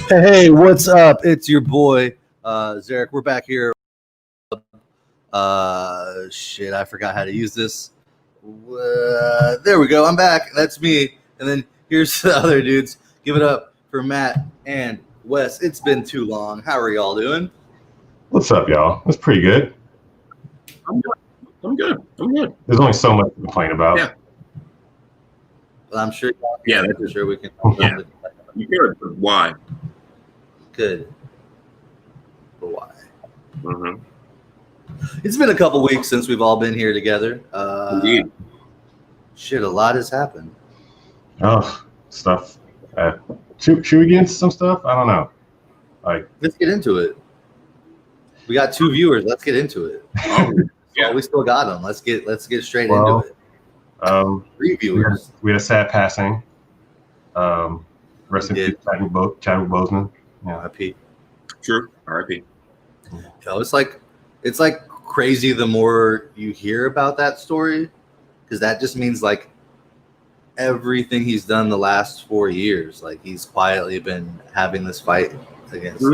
Hey, what's up? It's your boy, Zarek. We're back here. Shit, I forgot how to use this. There we go. I'm back. That's me. And then here's the other dudes. Give it up for Matt and Wes. It's been too long. How are y'all doing? What's up, y'all? That's pretty good. I'm good. There's only so much to complain about. Yeah. Well, I'm sure. Yeah, I'm sure we can. Yeah. You good? But why? Good. But why? Mm-hmm. It's been a couple weeks since we've all been here together. Indeed. Shit, a lot has happened. Oh, stuff. Should we get into some stuff? I don't know. Let's get into it. We got 2 viewers. Let's get into it. Yeah. We still got them. Let's get straight into it. 3 viewers. We had a sad passing. Rest in peace, Chadwick Boseman. Yeah. R.I.P. True. R.I.P. It's like crazy the more you hear about that story, because that just means like everything he's done the last 4 years, like he's quietly been having this fight against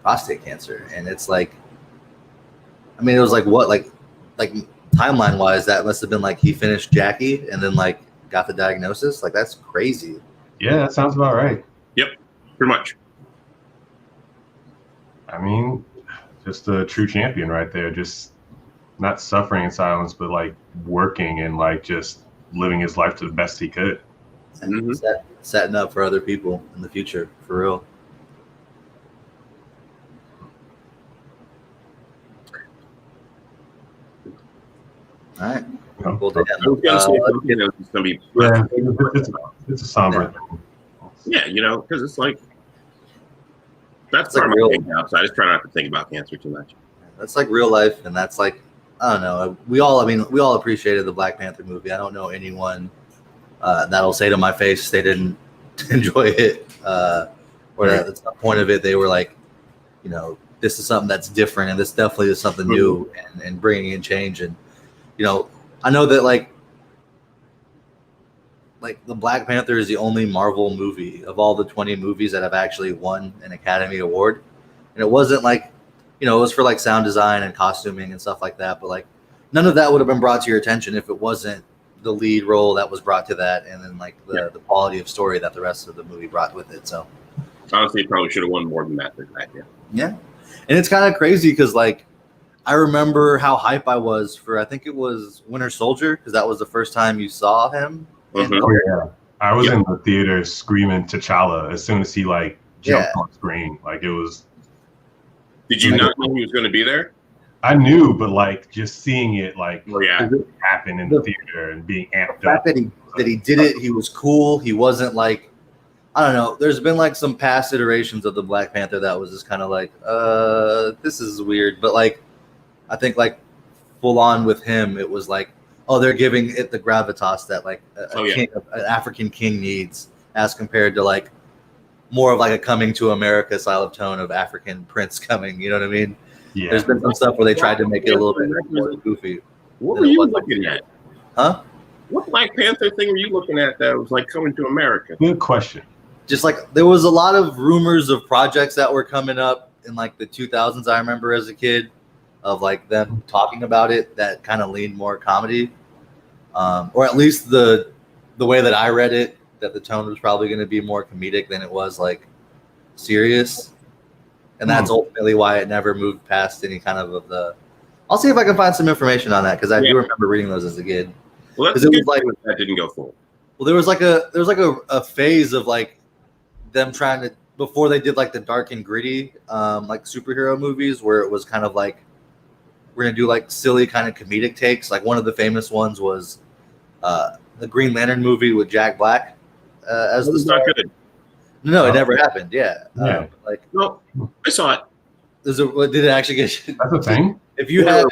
prostate cancer, and it's like, I mean, it was like what, like timeline wise, that must have been like he finished Jackie and then like got the diagnosis. Like that's crazy. Yeah, that sounds about right. Yep. Pretty much. I mean, just a true champion right there. Just not suffering in silence, but like working and like just living his life to the best he could. And setting up for other people in the future, for real. All right. Well, it's a somber thing. Yeah, because it's like that's like real outside. I just try not to think about cancer too much. That's like real life, and that's like, I don't know. We all appreciated the Black Panther movie. I don't know anyone that'll say to my face they didn't enjoy it, or that's the point of it. They were like, this is something that's different, and this definitely is something new, and bringing in change. And I know that like the Black Panther is the only Marvel movie of all the 20 movies that have actually won an Academy Award, and it wasn't like, it was for like sound design and costuming and stuff like that, but like none of that would have been brought to your attention if it wasn't the lead role that was brought to that, and then like the quality of story that the rest of the movie brought with it. So honestly, it probably should have won more than that. Yeah, and it's kind of crazy because like I remember how hype I was for, I think it was Winter Soldier, because that was the first time you saw him. Oh, yeah. I was in the theater screaming T'Challa as soon as he like jumped on screen. Like it was. Did you not know he was going to be there? I knew, but like just seeing it like happen in the theater and being amped up. That he did it. He was cool. He wasn't like, I don't know. There's been like some past iterations of the Black Panther that was just kind of like, this is weird. But like, I think like full on with him, it was like, oh, they're giving it the gravitas that like king, an African king needs, as compared to like more of like a coming to America style of tone of African prince coming. You know what I mean? Yeah. There's been some stuff where they tried to make it a little bit more goofy. What were you looking at? Huh? What Black Panther thing were you looking at that was like coming to America? Good question. Just like there was a lot of rumors of projects that were coming up in like the 2000s. I remember as a kid of like them talking about it that kind of leaned more comedy, or at least the way that I read it, that the tone was probably going to be more comedic than it was like serious, and that's ultimately why it never moved past any kind of the. I'll see if I can find some information on that because I do remember reading those as a kid. Well, that's it was like that didn't go full. Well, there was like a phase of like them trying to, before they did like the dark and gritty like superhero movies, where it was kind of like we're gonna do like silly kind of comedic takes. Like one of the famous ones was the Green Lantern movie with Jack Black as the star. Not good. No, it never happened. Yeah. Like no, I saw it. Did it actually get? That's a thing. If you had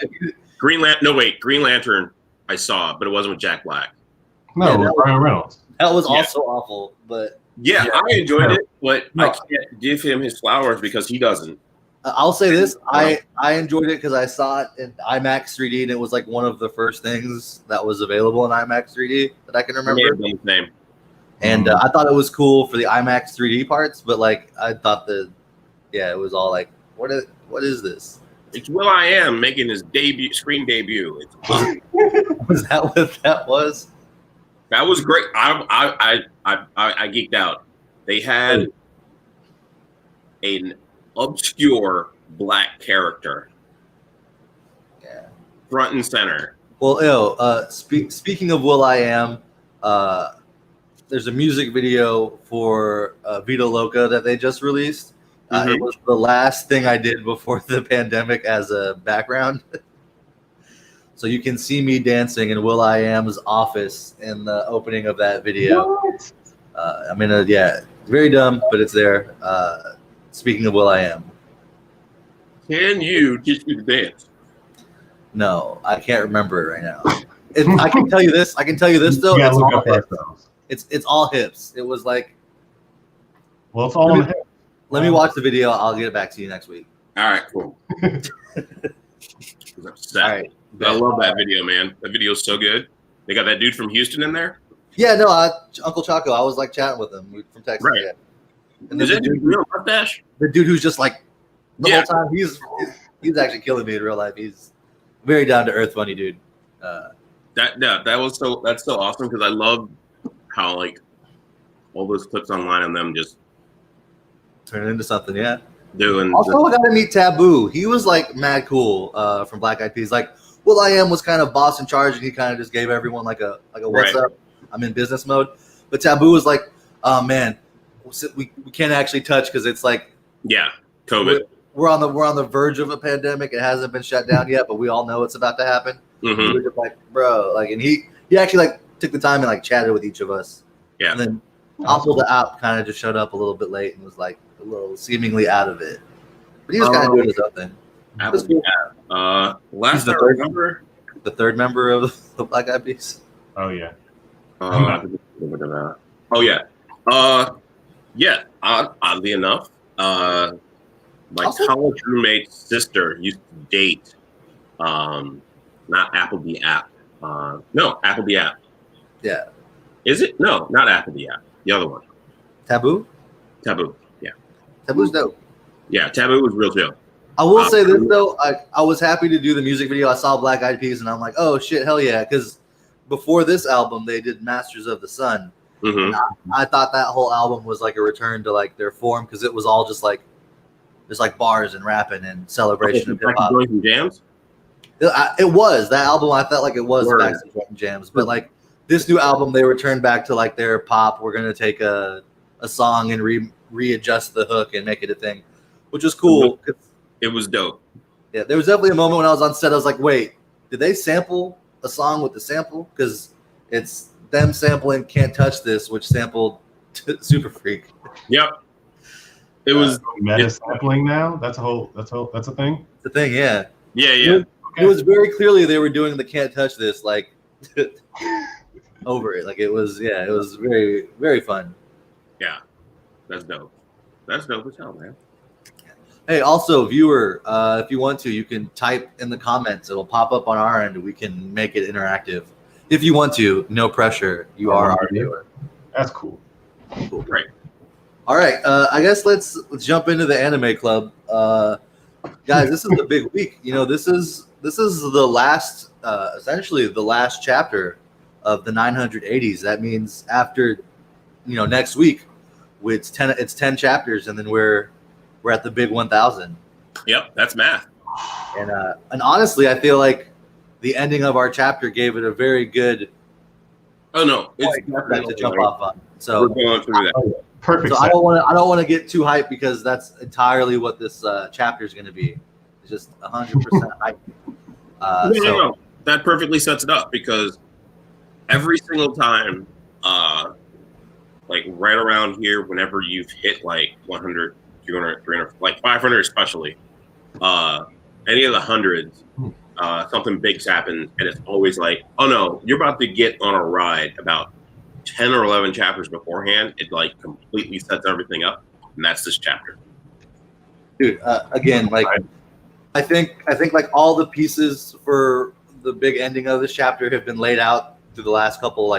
Green Lantern, I saw, but it wasn't with Jack Black. No, it was Ryan Reynolds. That was also awful, but I enjoyed it, but I can't give him his flowers because he doesn't. I'll say this: I enjoyed it because I saw it in IMAX 3D, and it was like one of the first things that was available in IMAX 3D that I can remember. Name. And I thought it was cool for the IMAX 3D parts, but like I thought it was all like, what is this? It's Will.i.am making his screen debut. Was that what that was? That was great. I geeked out. They had an obscure black character, front and center. Well, speaking of Will.i.am, there's a music video for Vita Loca that they just released. It was the last thing I did before the pandemic as a background. So you can see me dancing in Will.i.am's office in the opening of that video. I'm in very dumb, but it's there. Speaking of Will.i.am. Can you teach me to dance? No, I can't remember it right now. I can tell you this. Though. It's all hips. It was like. Well, it's all on the hips. Let me watch the video. I'll get it back to you next week. All right, cool. All right. I love that video, man. That video is so good. They got that dude from Houston in there. Yeah, no, Uncle Chaco. I was like chatting with him from Texas. Right. Yeah. And is that dude real mustache? The dude who's just like the whole time. He's actually killing me in real life. He's very down to earth, funny dude. That's so awesome because I love how like all those clips online on them just turn it into something. Yeah. Also, I got to meet Taboo. He was like mad cool from Black Eyed Peas. Like Will.i.am was kind of boss in charge, and he kind of just gave everyone like a what's up. I'm in business mode. But Taboo was like, oh man, we can't actually touch because it's like COVID. We're on the verge of a pandemic. It hasn't been shut down yet, but we all know it's about to happen. We were just like, bro, like, and he actually like took the time and like chatted with each of us. Yeah. And then Apple the app kind of just showed up a little bit late and was like a little seemingly out of it, but he was kind of doing his own thing. Apple the app. Last I remember, the third member of the Black Eyed Peas. Oh yeah. Oddly enough, my college roommate's sister used to date, not Apple the app. No, Apple the app. Yeah. Is it? No, not Apple the app. The other one. Taboo. Yeah. Taboo's dope. Yeah, Taboo was real chill. I will say this though, I was happy to do the music video. I saw Black Eyed Peas and I'm like, oh shit, hell yeah, because before this album they did Masters of the Sun. I thought that whole album was like a return to like their form because it was all just like there's like bars and rapping and celebration of hip hop. Jams. It was that album. I felt like it was back to jams, but like this new album, they returned back to like their pop. We're gonna take a song and readjust the hook and make it a thing, which was cool. It was dope. Yeah, there was definitely a moment when I was on set. I was like, wait, did they sample a song with the sample? Because it's them sampling "Can't Touch This," which sampled Super Freak. Yep. It was meta sampling now. That's a thing. The thing, yeah. Yeah. It was very clearly they were doing the "Can't Touch This" like over it. Like it was very, very fun. Yeah, that's dope. That's dope as hell, man. Hey, also, viewer, if you want to, you can type in the comments. It'll pop up on our end. We can make it interactive. If you want to, no pressure. You are our viewer. That's cool. Cool. Great. All right. I guess let's jump into the anime club. Guys, this is the big week. You know, this is the last, essentially the last chapter of the 980s. That means after, next week, it's 10 chapters, and then we're at the big 1000. Yep, that's math. And honestly, I feel like the ending of our chapter gave it a very good. Oh no, it's to jump off on. So we're going through that. Perfect. So I don't want to get too hyped because that's entirely what this chapter is going to be. It's just 100% hype. No. That perfectly sets it up because every single time, like right around here, whenever you've hit like 100, 200, 300, like 500 especially, any of the hundreds, something big's happened, and it's always like, oh no, you're about to get on a ride about 10 or 11 chapters beforehand. It like completely sets everything up, and that's this chapter. Dude, again, like I think like all the pieces for the big ending of this chapter have been laid out through the last couple,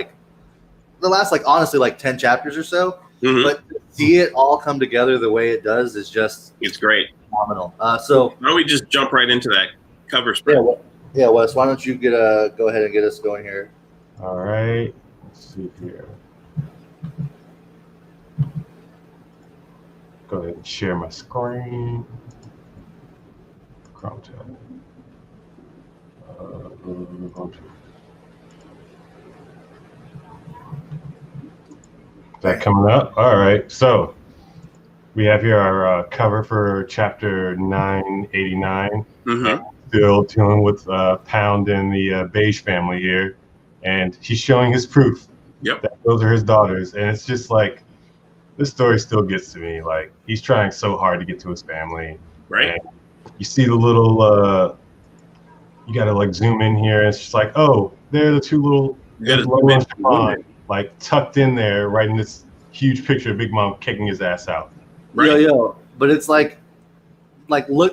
honestly, like 10 chapters or so. Mm-hmm. But to see it all come together the way it does is just it's great. Phenomenal. So why don't we just jump right into that cover spread? Yeah, Wes, why don't you go ahead and get us going here? All right. Let's see here. Go ahead and share my screen. Chrome tab. Is that coming up? All right. So we have here our cover for chapter 989. Mm-hmm. Still dealing with Pound and the Beige family here, and he's showing his proof. Yep. That those are his daughters, and it's just like this story still gets to me. Like he's trying so hard to get to his family. Right. And you see the little. You gotta like zoom in here, and it's just like, oh, they're the two little like tucked in there, right in this huge picture of Big Mom kicking his ass out. Right. Yo, but it's like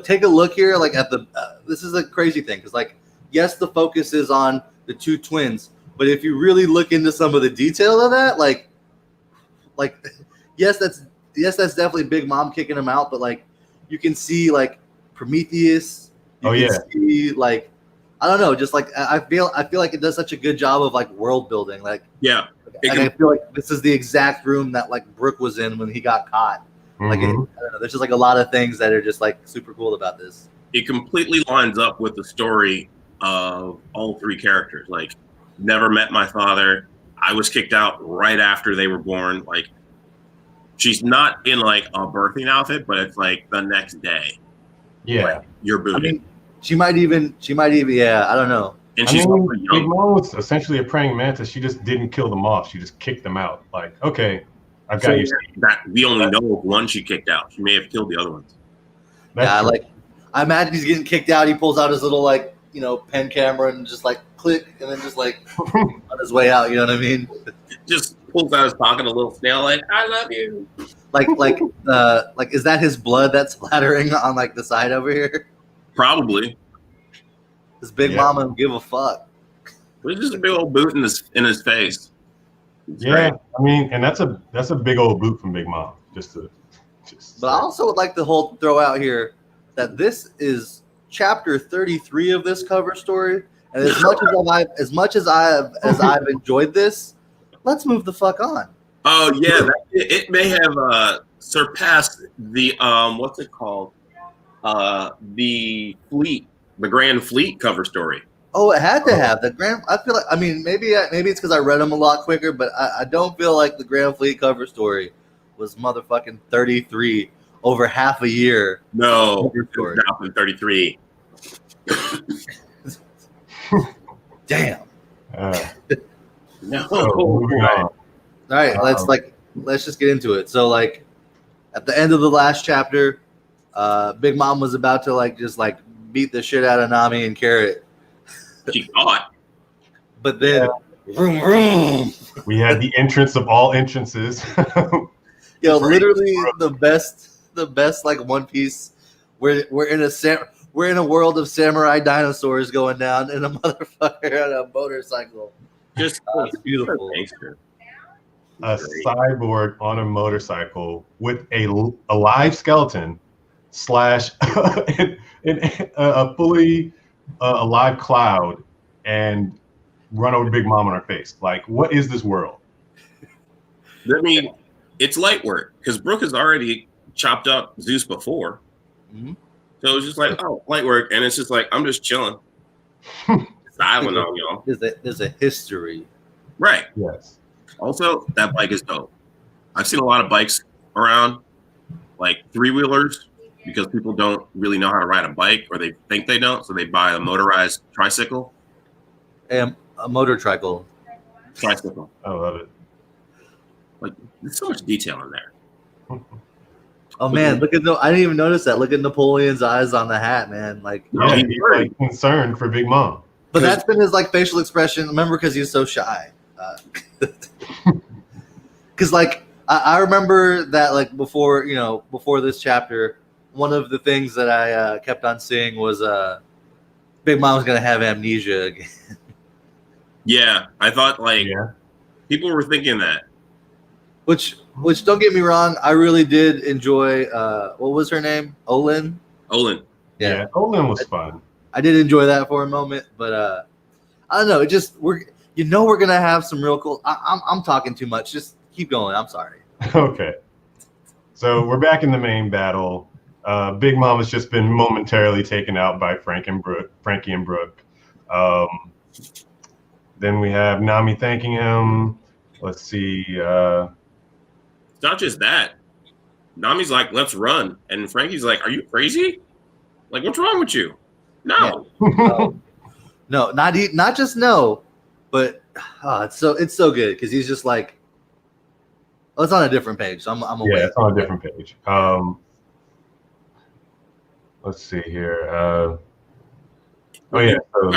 take a look here, like at the. This is a crazy thing because, like, yes, the focus is on the two twins, but if you really look into some of the detail of that, like, yes, that's definitely Big Mom kicking him out, but like, you can see like Prometheus. You can see, like, I don't know, just like I feel like it does such a good job of like world building, like yeah. And I feel like this is the exact room that like Brooke was in when he got caught. Like, I don't know, there's just like a lot of things that are just like super cool about this. It completely lines up with the story of all three characters. Like, never met my father. I was kicked out right after they were born. Like, she's not in like a birthing outfit, but it's like the next day. Yeah, like, you're booted. I mean, she might even. Yeah, I don't know. And she's Big Mom was essentially a praying mantis. She just didn't kill them off. She just kicked them out. Like, okay, I've got you. That we only know of one she kicked out. She may have killed the other ones. I imagine he's getting kicked out. He pulls out his little pen camera and just like click, and then just like on his way out. You know what I mean? Just pulls out his pocket a little snail, like, I love you. Like is that his blood that's splattering on like the side over here? Probably. This Big Mama don't give a fuck. It's just a big old boot in his face. It's great. I mean, and that's a big old boot from Big Mom. But I also would like to throw out here that this is chapter 33 of this cover story, and as much as I've enjoyed this, let's move the fuck on. Oh yeah, it may have surpassed the what's it called? The Grand Fleet cover story. Oh, it had to have the Grand. I feel like, I mean, maybe it's because I read them a lot quicker, but I don't feel like the Grand Fleet cover story was motherfucking 33 over half a year. No, it's now been 33. Damn. No. Moving on. All right, let's just get into it. So like at the end of the last chapter, Big Mom was about to just beat the shit out of Nami and Carrot. She thought. But then vroom, vroom. We had the entrance of all entrances. Yo, literally the best like One Piece. We're in a world of samurai dinosaurs going down in a motherfucker on a motorcycle. Just it's beautiful. A cyborg on a motorcycle with a live skeleton / a fully alive Cloud and run over Big Mom on her face. Like, what is this world? I mean, it's light work because Brooke has already chopped up Zeus before. Mm-hmm. So it's just like, oh, light work. And it's just like, I'm just chilling. Styling on y'all. There's a history. Right. Yes. Also, that bike is dope. I've seen a lot of bikes around, like 3-wheelers, because people don't really know how to ride a bike, or they think they don't, so they buy a motorized tricycle. A motor tricycle. Tricycle. I love it. Like, there's so much detail in there. Oh man, look at I didn't even notice that. Look at Napoleon's eyes on the hat, man. Like, yeah, he's like concerned for Big Mom. But that's been his like facial expression. Remember, because he's so shy. Because like I remember that like before this chapter, one of the things that I kept on seeing was Big Mom was gonna have amnesia again. Yeah, I thought people were thinking that. Which don't get me wrong, I really did enjoy. What was her name? Olin. Yeah, Olin was fun. I did enjoy that for a moment, but I don't know. It just we're gonna have some real cool. I'm talking too much. Just keep going. I'm sorry. Okay. So we're back in the main battle. Big Mom has just been momentarily taken out by Frankie and Brooke. Then we have Nami thanking him. Let's see. It's not just that. Nami's like, let's run. And Frankie's like, are you crazy? Like, what's wrong with you? No. Yeah. No, not just no, but it's so good because he's just like, oh, it's on a different page. So I'm aware. Yeah, it's on a different page. Let's see here. Oh yeah. So,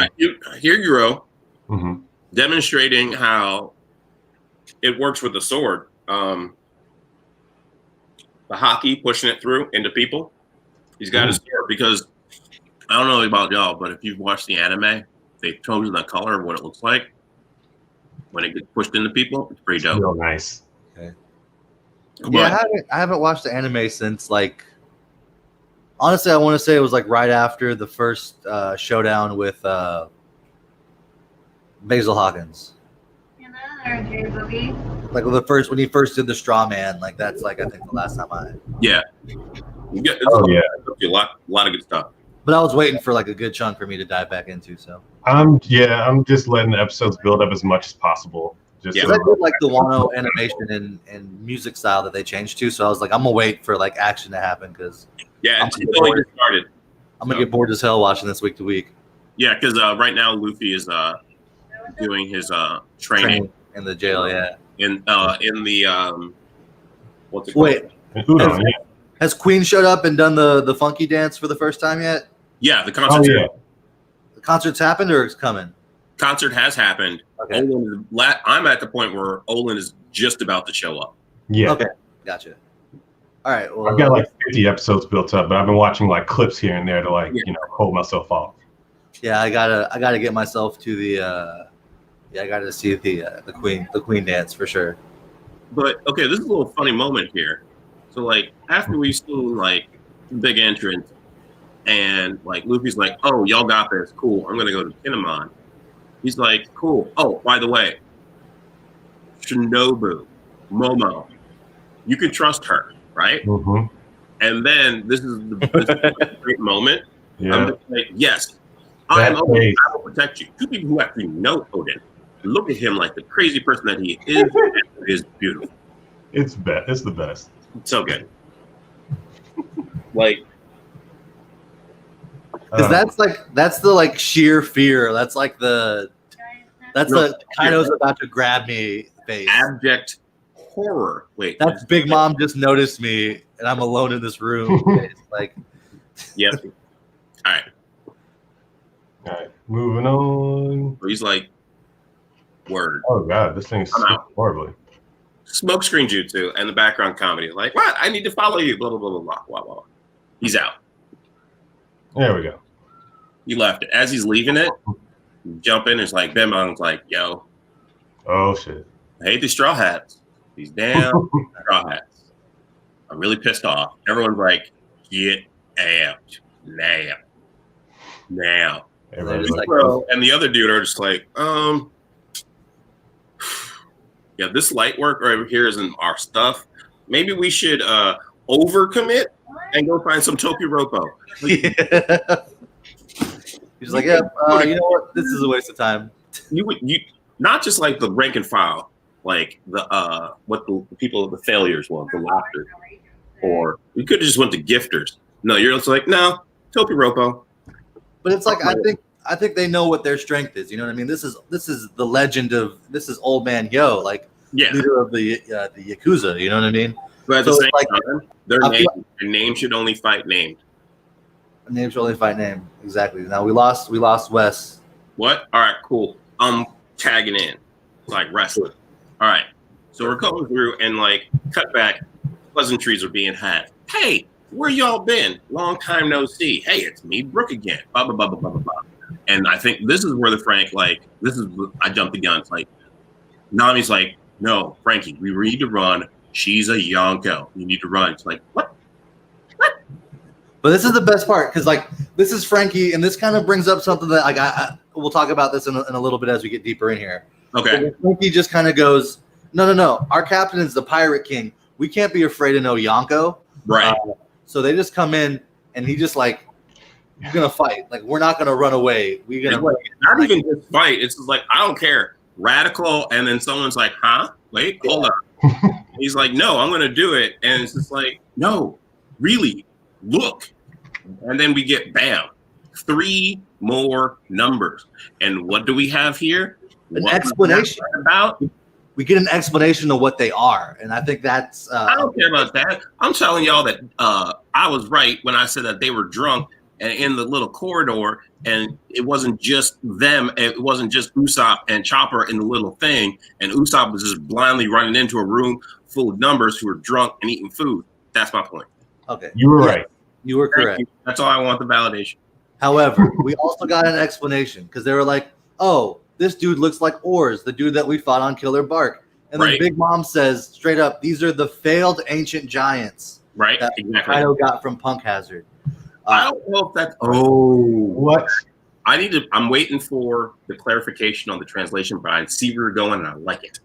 here you go. Mm-hmm. Demonstrating how it works with the sword. The hockey pushing it through into people. He's got his sword because I don't know about y'all, but if you've watched the anime, they've chosen the color of what it looks like when it gets pushed into people. It's pretty dope. Real nice. Okay. Yeah, I haven't watched the anime since like. Honestly, I want to say it was like right after the first showdown with Basil Hawkins. Like when he first did the straw man, like that's like I think the last time I. Yeah. A lot of good stuff. But I was waiting for like a good chunk for me to dive back into. So. I'm just letting the episodes build up as much as possible. Just I did like the Wano animation and music style that they changed to. So I was like, I'm gonna wait for like action to happen because. Yeah, it's only just started. I'm gonna get bored as hell watching this week to week. Yeah, because right now Luffy is doing his training in the jail. Yeah. In the what's it called? Wait. Has Queen showed up and done the funky dance for the first time yet? Yeah, the concert. Oh, yeah. The concert's happened or it's coming? Concert has happened. Okay. I'm at the point where Olin is just about to show up. Yeah. Okay. Gotcha. All right. Well, I've got like 50 episodes built up, but I've been watching like clips here and there to hold myself off. Yeah, I gotta get myself to the. I gotta see the Queen dance for sure. But okay, this is a little funny moment here. So like after we've seen like the big entrance, and like Luffy's like, "Oh, y'all got this, cool. I'm gonna go to Kinemon." He's like, "Cool. Oh, by the way, Shinobu, Momo, you can trust her, right?" Mm-hmm. And then this is a great moment. Yeah. I'm just like, yes, I will protect you. Two people who actually know Odin look at him like the crazy person that he is. It is beautiful. It's the best. It's so good. Like, because that's the like sheer fear. That's the Kaido's about to grab me face. Abject horror. Wait, That's Big Mom just noticed me, and I'm alone in this room. It's like, yep. All right. All right, moving on. So he's like, word. Oh god, this thing's horribly. Smokescreen jutsu and the background comedy. Like, what? I need to follow you. Blah blah blah blah blah blah blah. He's out. There we go. He left it. As he's leaving it, jump in. It's like Ben Mom's like, yo. Oh shit. I hate the straw hats. These damn straw hats. I'm really pissed off. Everyone's like, get out now. Now. Everybody's like, And the other dude are just like, yeah, this light work right over here isn't our stuff. Maybe we should overcommit and go find some Topiropo. yeah. He's like, yeah, you know what? This is a waste of time. You not just like the rank and file, like the what the people, the failures was, the laughter, or you could have just went to gifters. No, you're just like, no, Topiropo. But it's like, I think they know what their strength is. You know what I mean? This is the legend of, this is Old Man Yo, like leader of the Yakuza. You know what I mean? But at the same time, their name should only fight named. Name should only fight name. Exactly. Now we lost Wes. What? All right, cool. I'm tagging in. It's like wrestling. All right. So we're going through and like cut back. Pleasantries are being had. Hey, where y'all been? Long time no see. Hey, it's me, Brooke again. Blah, blah, blah, blah, blah, blah, blah. And I think this is where the Frank, like, I jumped the gun. It's like, Nami's like, no, Frankie, we need to run. She's a Yonko. You need to run. It's like, what? But this is the best part, because like this is Frankie, and this kind of brings up something that like we'll talk about this in a little bit as we get deeper in here. Okay. Frankie just kind of goes, no. Our captain is the Pirate King. We can't be afraid of no Yonko. Right. So they just come in, and he just like, we're gonna fight. Like, we're not gonna run away. We're gonna not even just fight. It's just like, I don't care. Radical, and then someone's like, huh? Wait, hold on. He's like, no, I'm gonna do it, and it's just like, no, really, look. And then we get, bam, 3 more numbers. And what do we have here? An explanation about. We get an explanation of what they are, and I think that's. I don't care about that. I'm telling y'all that I was right when I said that they were drunk and in the little corridor, and it wasn't just them. It wasn't just Usopp and Chopper in the little thing, and Usopp was just blindly running into a room full of numbers who were drunk and eating food. That's my point. Okay, you were right. You were correct. That's all I want, the validation. However, we also got an explanation, because they were like, oh, this dude looks like Oars, the dude that we fought on Killer Bark. And then Big Mom says straight up, these are the failed ancient giants. Right, that exactly. Kaido got from Punk Hazard. I don't know if that's. What? I'm waiting for the clarification on the translation, but I see where you're going, and I like it.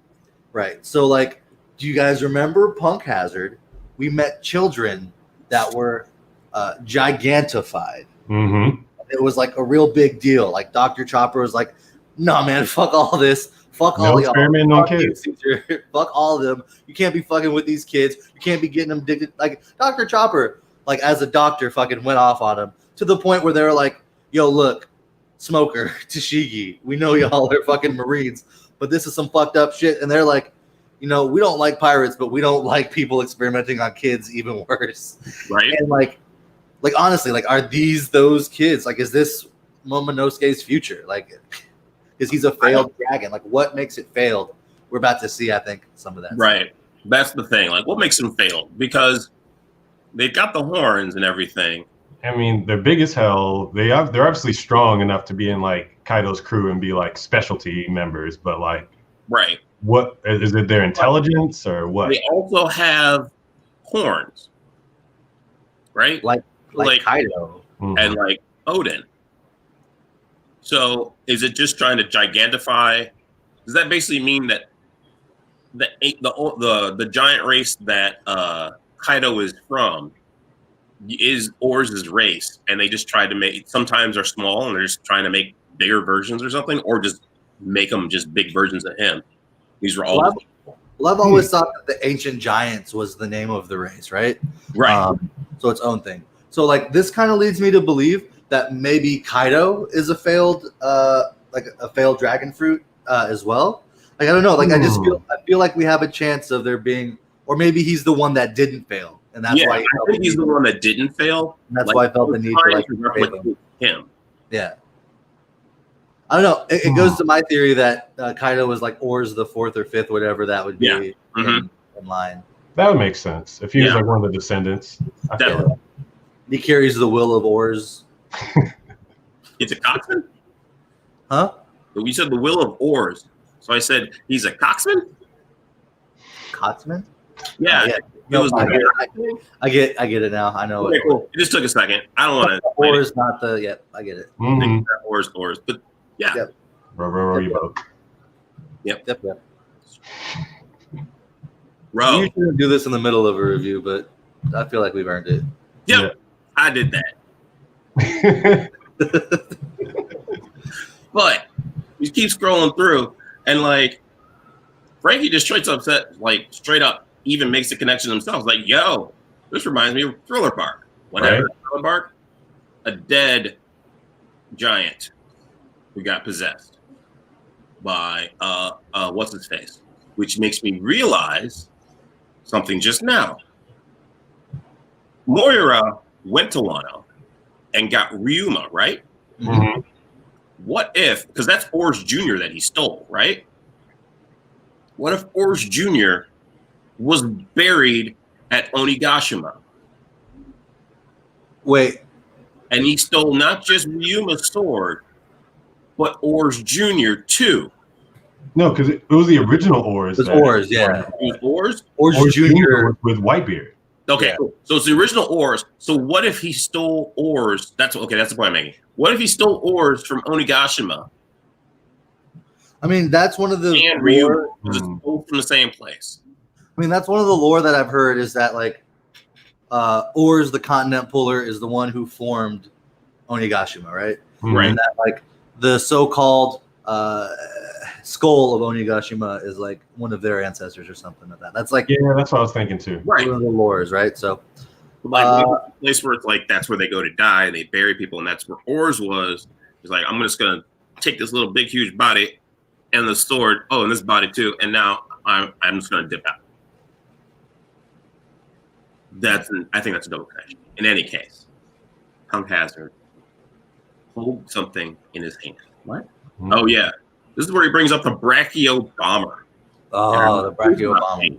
Right. So, like, do you guys remember Punk Hazard? We met children that were gigantified. Mm-hmm. It was like a real big deal. Like Dr. Chopper was like, "No, man, fuck all this. Fuck all y'all. Experimenting on kids. Fuck all of them. You can't be fucking with these kids. You can't be getting them addicted." Like Dr. Chopper, like as a doctor, fucking went off on him to the point where they were like, "Yo, look, Smoker, Tashigi, we know y'all are fucking Marines, but this is some fucked up shit." And they're like, you know, we don't like pirates, but we don't like people experimenting on kids even worse. Right. And like honestly, like, are these those kids? Like, is this Momonosuke's future? Like, because he's a failed dragon. Like, what makes it failed? We're about to see, I think, some of that. Right. That's the thing. Like, what makes them fail? Because they've got the horns and everything. I mean, they're big as hell. They're obviously strong enough to be in like Kaido's crew and be like specialty members, but like, right. What is it? Their intelligence or what? They also have horns, right? Like Kaido and like Odin. So is it just trying to gigantify? Does that basically mean that the giant race that Kaido is from is Oars' race, and they just try to make, sometimes are small and they're just trying to make bigger versions or something, or just make them just big versions of him? These were all. Well, I've always thought that the Ancient Giants was the name of the race, right? Right. So its own thing. So like this kind of leads me to believe that maybe Kaido is a failed, like a failed dragon fruit as well. Like I don't know. Like I feel like we have a chance of there being, or maybe he's the one that didn't fail, and that's why I think he's the one that didn't fail. And that's why I felt the need to like replicate him. Yeah. I don't know. It goes to my theory that Kaido was like Oars the fourth or fifth, whatever that would be in line. That would make sense if he was like one of the descendants. Definitely. He carries the will of Oars. It's a coxman? Huh? You said the will of Oars. So I said he's a coxman? Coxman? Yeah. No, I get it now. I know. Okay, cool. It just took a second. I don't want to. Oars, not the. Yep, I get it. Oars. But yeah. Yep. Row you boat. Yep. Row. You shouldn't do this in the middle of a review, but I feel like we've earned it. Yep. I did that. But you keep scrolling through, and like Frankie just straight up even makes the connection himself. Like, yo, this reminds me of Thriller Bark. Whenever Thriller Bark, a dead giant who got possessed by what's his face, which makes me realize something just now. Moira went to Wano and got Ryuma, right? Mm-hmm. What if, because that's Oars Jr. that he stole, right? What if Oars Jr. was buried at Onigashima? Wait. And he stole not just Ryuma's sword, but Oars Jr. too. No, because it was the original Oars. It was Oars, yeah. It was Oars? Oars Jr. with Whitebeard. Okay, cool. So it's the original Oars. So what if he stole Oars? That's the point I'm making. What if he stole Oars from Onigashima? I mean, that's one of the and Ryuma, just both from the same place. I mean, that's one of the lore that I've heard is that like Oars, the continent puller, is the one who formed Onigashima, right? Right. And that like the so-called skull of Onigashima is like one of their ancestors or something like that. That's like that's what I was thinking too. Right. One of the lores, right? So like the place where it's like that's where they go to die and they bury people, and that's where Oars was. It's like I'm just gonna take this little big huge body and the sword, and this body too, and now I'm just gonna dip out. I think that's a double connection. In any case, Punk Hazard hold something in his hand. What? Mm-hmm. Oh yeah. This is where he brings up the Brachio Bomber. Oh, the Brachio Bomber.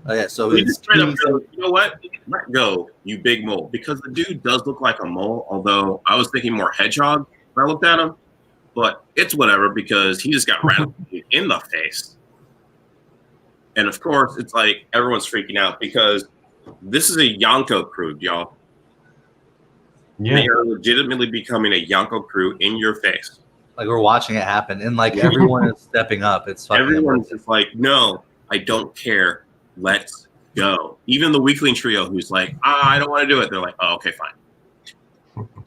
Oh yeah, so he just straight up goes, you know what? Let go, you big mole. Because the dude does look like a mole, although I was thinking more hedgehog when I looked at him. But it's whatever because he just got rattled in the face. And of course, it's like everyone's freaking out because this is a Yonko crew, y'all. Yeah. They are legitimately becoming a Yonko crew in your face. Like we're watching it happen, and like everyone is stepping up. It's fucking everyone's just like, no, I don't care. Let's go. Even the weakling trio, who's like, I don't want to do it. They're like, oh, okay, fine.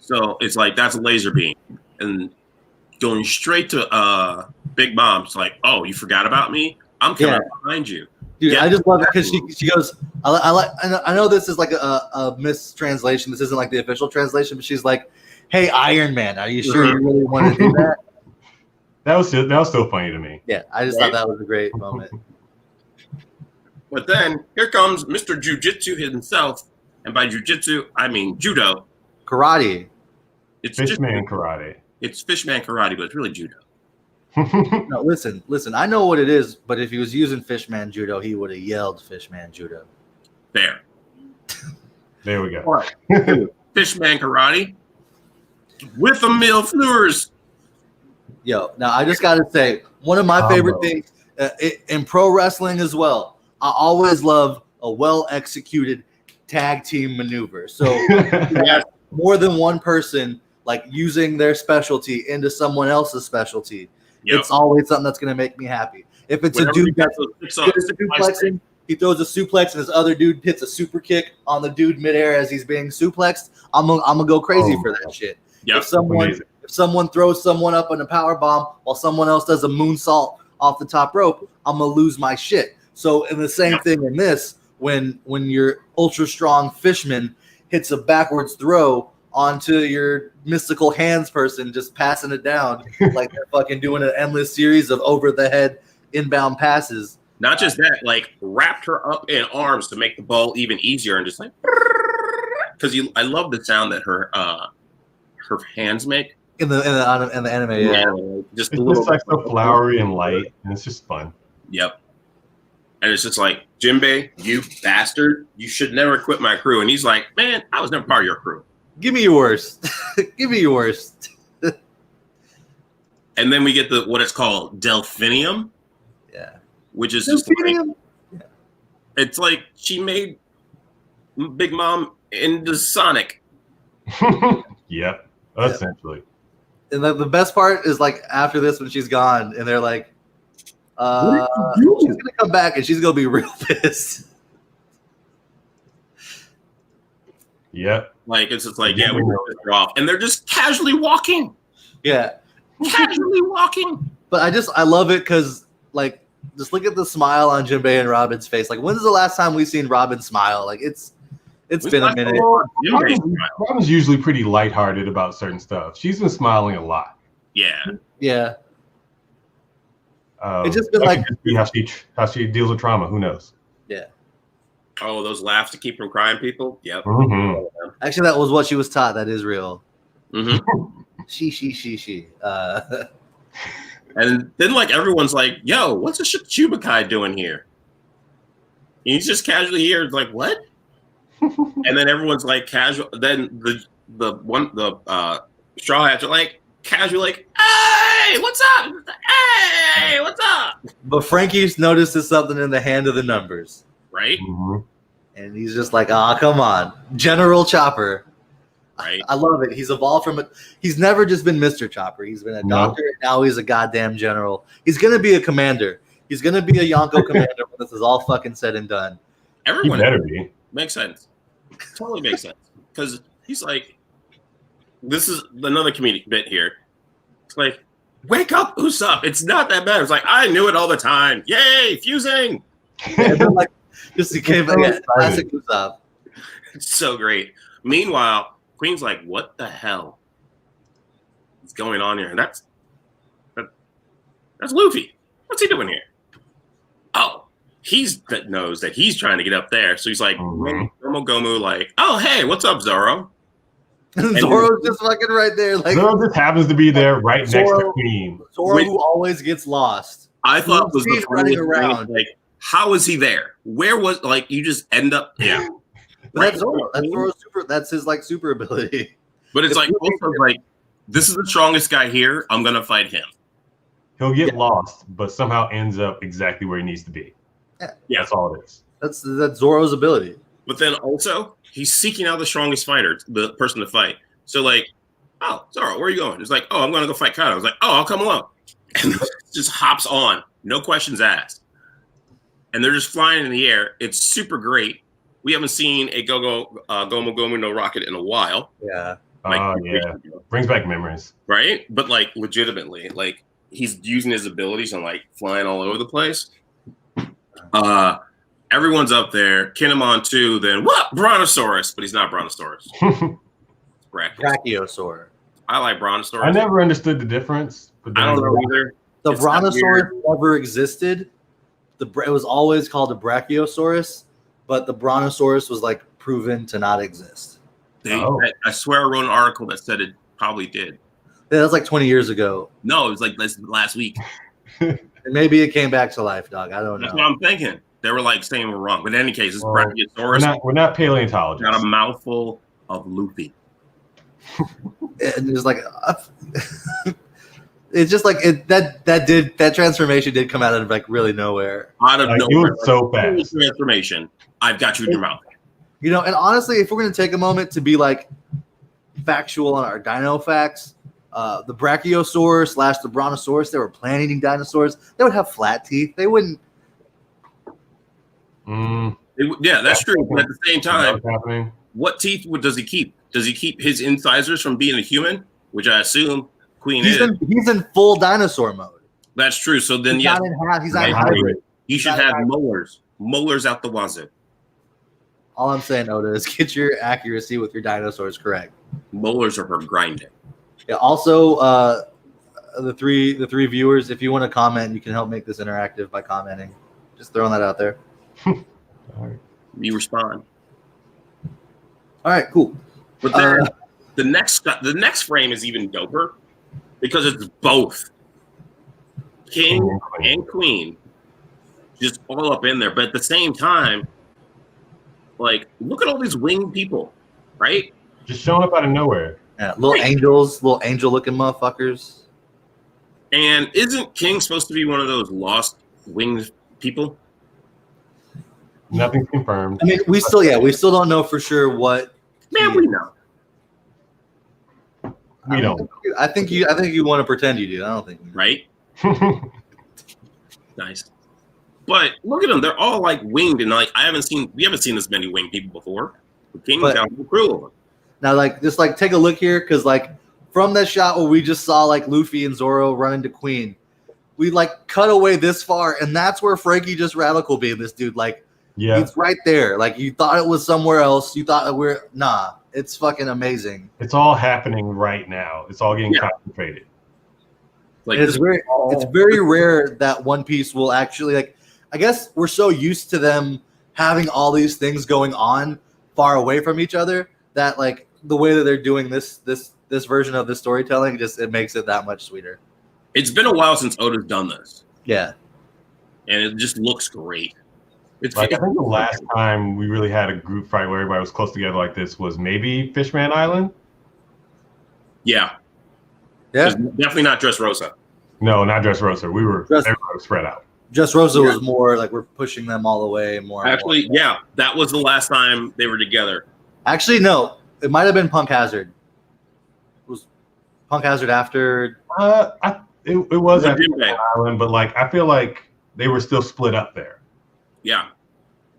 So it's like that's a laser beam, and going straight to Big Mom's like, oh, you forgot about me? I'm coming behind you. Dude, I just love it because she goes, I know this is like a mistranslation. This isn't like the official translation, but she's like, hey, Iron Man, are you sure you really want to do that? That was still funny to me. Yeah, I just thought that was a great moment. But then here comes Mr. Jiu-Jitsu himself, and by Jiu-Jitsu I mean judo. Karate. It's Fishman karate. It's Fishman karate, but it's really judo. No, listen. I know what it is, but if he was using Fishman judo, he would have yelled Fishman judo. There. There we go. All right. Fishman karate with a mille fleurs. Yo, now I just got to say, one of my favorite things in pro wrestling as well, I always love a well-executed tag team maneuver. So more than one person like using their specialty into someone else's specialty. Yep. It's always something that's going to make me happy. If it's a dude that's suplexing, he throws a suplex and his other dude hits a super kick on the dude midair as he's being suplexed, I'm gonna go crazy for that shit. Yep. If someone throws someone up in a power bomb while someone else does a moonsault off the top rope, I'm gonna lose my shit. So in the same thing in this, when your ultra strong fishman hits a backwards throw onto your mystical hands person, just passing it down like they're fucking doing an endless series of over the head inbound passes. Not just that, like wrapped her up in arms to make the ball even easier, and just like because I love the sound that her hands make In the anime. Yeah. Just it's a little just like so flowery and light, and it's just fun. Yep. And it's just like, Jinbei, you bastard, you should never quit my crew. And he's like, man, I was never part of your crew. Give me your worst. Give me your worst. And then we get what it's called, Delphinium. Yeah. Which is just like, it's like she made Big Mom into Sonic. Yep, essentially. And the best part is like after this when she's gone and they're like, she's gonna come back and she's gonna be real pissed. Yep. Like it's just like, yeah, we pissed her off. And they're just casually walking. Yeah. Casually walking. But I love it because like just look at the smile on Jinbei and Robin's face. Like when's the last time we've seen Robin smile? Like it's been a minute. Robin's usually pretty lighthearted about certain stuff. She's been smiling a lot. Yeah. Yeah. It's just been like how she deals with trauma. Who knows? Yeah. Oh, those laughs to keep from crying, people. Yep. Mm-hmm. Actually, that was what she was taught. That is real. Mm-hmm. She. And then like everyone's like, "Yo, what's a Shichibukai doing here?" And he's just casually here, like, "What?" And then everyone's like casual. Then the Straw Hats are like casual, like, "Hey, what's up? Hey, what's up?" But Frankie notices something in the hand of the numbers, right? Mm-hmm. And he's just like, "Ah, come on, General Chopper." Right. I love it. He's evolved from it. He's never just been Mr. Chopper. He's been a doctor. And now he's a goddamn general. He's gonna be a commander. He's gonna be a Yonko commander when this is all fucking said and done. Everyone he better be. Makes sense. Totally makes sense. Because he's like, this is another comedic bit here. It's like, wake up, Usopp. It's not that bad. It's like, I knew it all the time. Yay, fusing. And then, like, just he came back. Classic Usopp. It's so great. Meanwhile, Queen's like, what the hell is going on here? And that's Luffy. What's he doing here? Oh, that knows that he's trying to get up there. So he's like, Gomu, like, oh, hey, what's up, Zoro? And Zoro's just fucking right there. Like, Zoro just happens to be there right next to Queen. Zoro, who always gets lost. I thought was the running around. Like, how is he there? Where was, like, you just end up, yeah. That's Zoro. That's Zoro's super. That's his like super ability. But it's like also like this is the strongest guy here. I'm gonna fight him. He'll get lost, but somehow ends up exactly where he needs to be. Yeah, that's all it is. That's Zoro's ability. But then also he's seeking out the strongest fighter, the person to fight. So like, oh Zoro, where are you going? It's like, oh, I'm gonna go fight Kaido. I was like, oh, I'll come along, and just hops on, no questions asked, and they're just flying in the air. It's super great. We haven't seen a Gomu Gomu no Rocket in a while. Yeah. Yeah. Brings back memories. Right? But like legitimately, like he's using his abilities and like flying all over the place. Everyone's up there. Kinemon too, then what? Brontosaurus, but he's not Brontosaurus. Brachiosaur. I like Brontosaurus. I never understood the difference. But I don't know either. The Brontosaurus never existed. It was always called a Brachiosaurus. But the Brontosaurus was like proven to not exist. I swear I wrote an article that said it probably did. Yeah, that was like 20 years ago. No, it was like last week. And maybe it came back to life, dog. I don't know. That's what I'm thinking. They were like saying we're wrong. But in any case, it's Brachiosaurus. We're not paleontologists. Got a mouthful of Luffy. And there's like it's just like that transformation did come out of like really nowhere. Out of nowhere. It was so fast. Transformation. I've got you in your mouth. You know, and honestly, if we're gonna take a moment to be like factual on our dino facts, the Brachiosaurus / the Brontosaurus, they were plant-eating dinosaurs. They would have flat teeth. They wouldn't. Yeah, that's true. But at the same time, what teeth does he keep? Does he keep his incisors from being a human? Which I assume Queen is. He's in full dinosaur mode. That's true. So then, he's not in hybrid. He should have molars. Molars out the wazoo. All I'm saying, Oda, is get your accuracy with your dinosaurs correct. Molars are for grinding. Yeah. Also, the three viewers, if you want to comment, you can help make this interactive by commenting. Just throwing that out there. All right. You respond. All right, cool. But then the next frame is even doper because it's both king and queen just all up in there. But at the same time, like, look at all these winged people, right? Just showing up out of nowhere. Yeah, little angels, little angel-looking motherfuckers. And isn't King supposed to be one of those lost winged people? Nothing's confirmed. I mean, we still don't know for sure what. Man, we know. We don't. I think you want to pretend you do. I don't think. Right? Nice. But look at them; they're all like winged, and like we haven't seen this many winged people before. The King's got a crew of them. Now, like, just like take a look here, because like from that shot where we just saw like Luffy and Zoro run into Queen, we like cut away this far, and that's where Frankie just radical beamed this dude. Like, yeah, it's right there. Like, you thought it was somewhere else. You thought it's fucking amazing. It's all happening right now. It's all getting concentrated. Like, it's very rare that One Piece will actually, like, I guess we're so used to them having all these things going on far away from each other that, like, the way that they're doing this version of the storytelling, it makes it that much sweeter. It's been a while since Oda's done this. Yeah. And it just looks great. It's like, I think the last time we really had a group fight where everybody was close together like this was maybe Fishman Island. Yeah. Definitely not Dressrosa. No, not Dressrosa. Everybody was spread out. Dressrosa was more like we're pushing them all away more. Actually, yeah, that was the last time they were together. Actually, no, it might have been Punk Hazard. Was Punk Hazard after? It was at Island, but like I feel like they were still split up there. Yeah,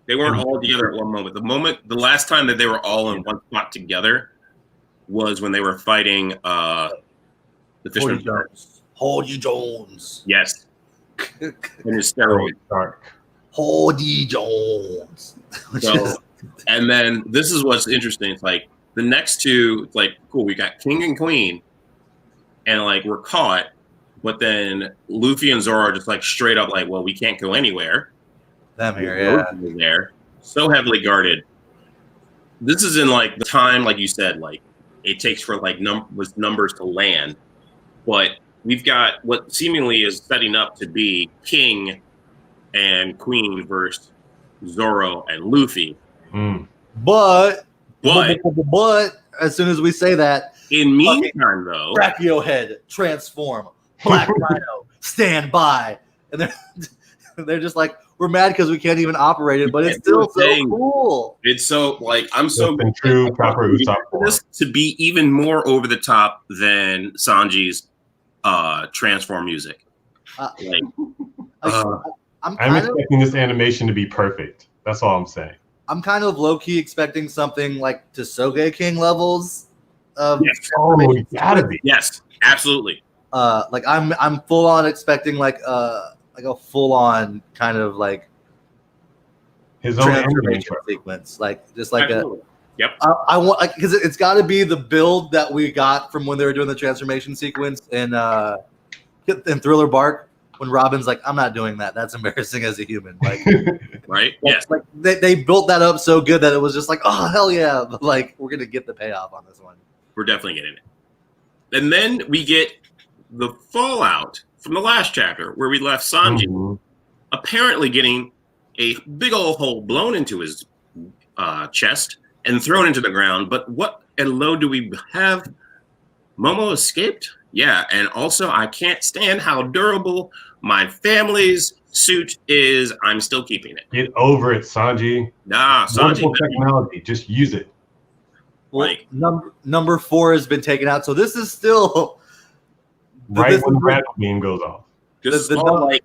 they weren't all together at one moment. The last time that they were all in one spot together was when they were fighting the Fisherman Jones. Holy Jones. Yes. And his steroid. Holy Jones. And then this is what's interesting. It's like the next two, it's like, cool, we got King and Queen, and like we're caught, but then Luffy and Zoro are just like straight up like, well, we can't go anywhere. Them here, yeah. There, so heavily guarded. This is in like the time, like you said, like it takes for like numbers to land, but we've got what seemingly is setting up to be King and Queen versus Zoro and Luffy. But as soon as we say that, in meantime though, Brachio head transform, Black Rhino stand by, and they're just like, we're mad because we can't even operate it, but it's still so cool. It's so like I'm so true proper this to be even more over the top than Sanji's transform music. I'm expecting this animation to be perfect. That's all I'm saying. I'm kind of low-key expecting something like Tsuge King levels of it gotta be. Yes, absolutely. Like I'm full on expecting like a full on kind of like his own transformation sequence, like just like absolutely. I want, like, because it's got to be the build that we got from when they were doing the transformation sequence in Thriller Bark, when Robin's like, I'm not doing that. That's embarrassing as a human. Like, right? Yes. Like they built that up so good that it was just like, oh hell yeah! But like, we're gonna get the payoff on this one. We're definitely getting it. And then we get the fallout from the last chapter where we left Sanji apparently getting a big old hole blown into his chest and thrown into the ground. But what and lo do we have? Momo escaped? Yeah, and also I can't stand how durable my family's suit is. I'm still keeping it. Get over it, Sanji. Nah, Sanji. Wonderful technology. Just use it. Well, like, number 4 has been taken out, so this is still right when the radical beam goes off. Just like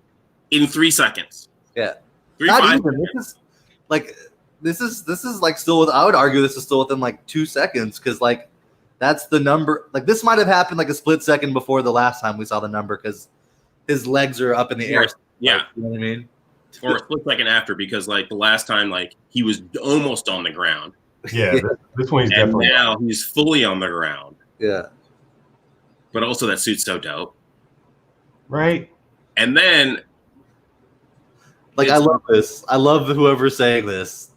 in 3 seconds. Yeah. 3 Not 5 even. This is like still with. I would argue this is still within like 2 seconds, because like that's the number. Like this might have happened like a split second before the last time we saw the number, because his legs are up in the air. Yeah, like, you know what I mean. Or a split second after, because like the last time, like he was almost on the ground. Yeah, this one he's definitely. Now he's fully on the ground. Yeah. But also that suit's so dope. Right. And then, like, I love this. I love whoever's saying this.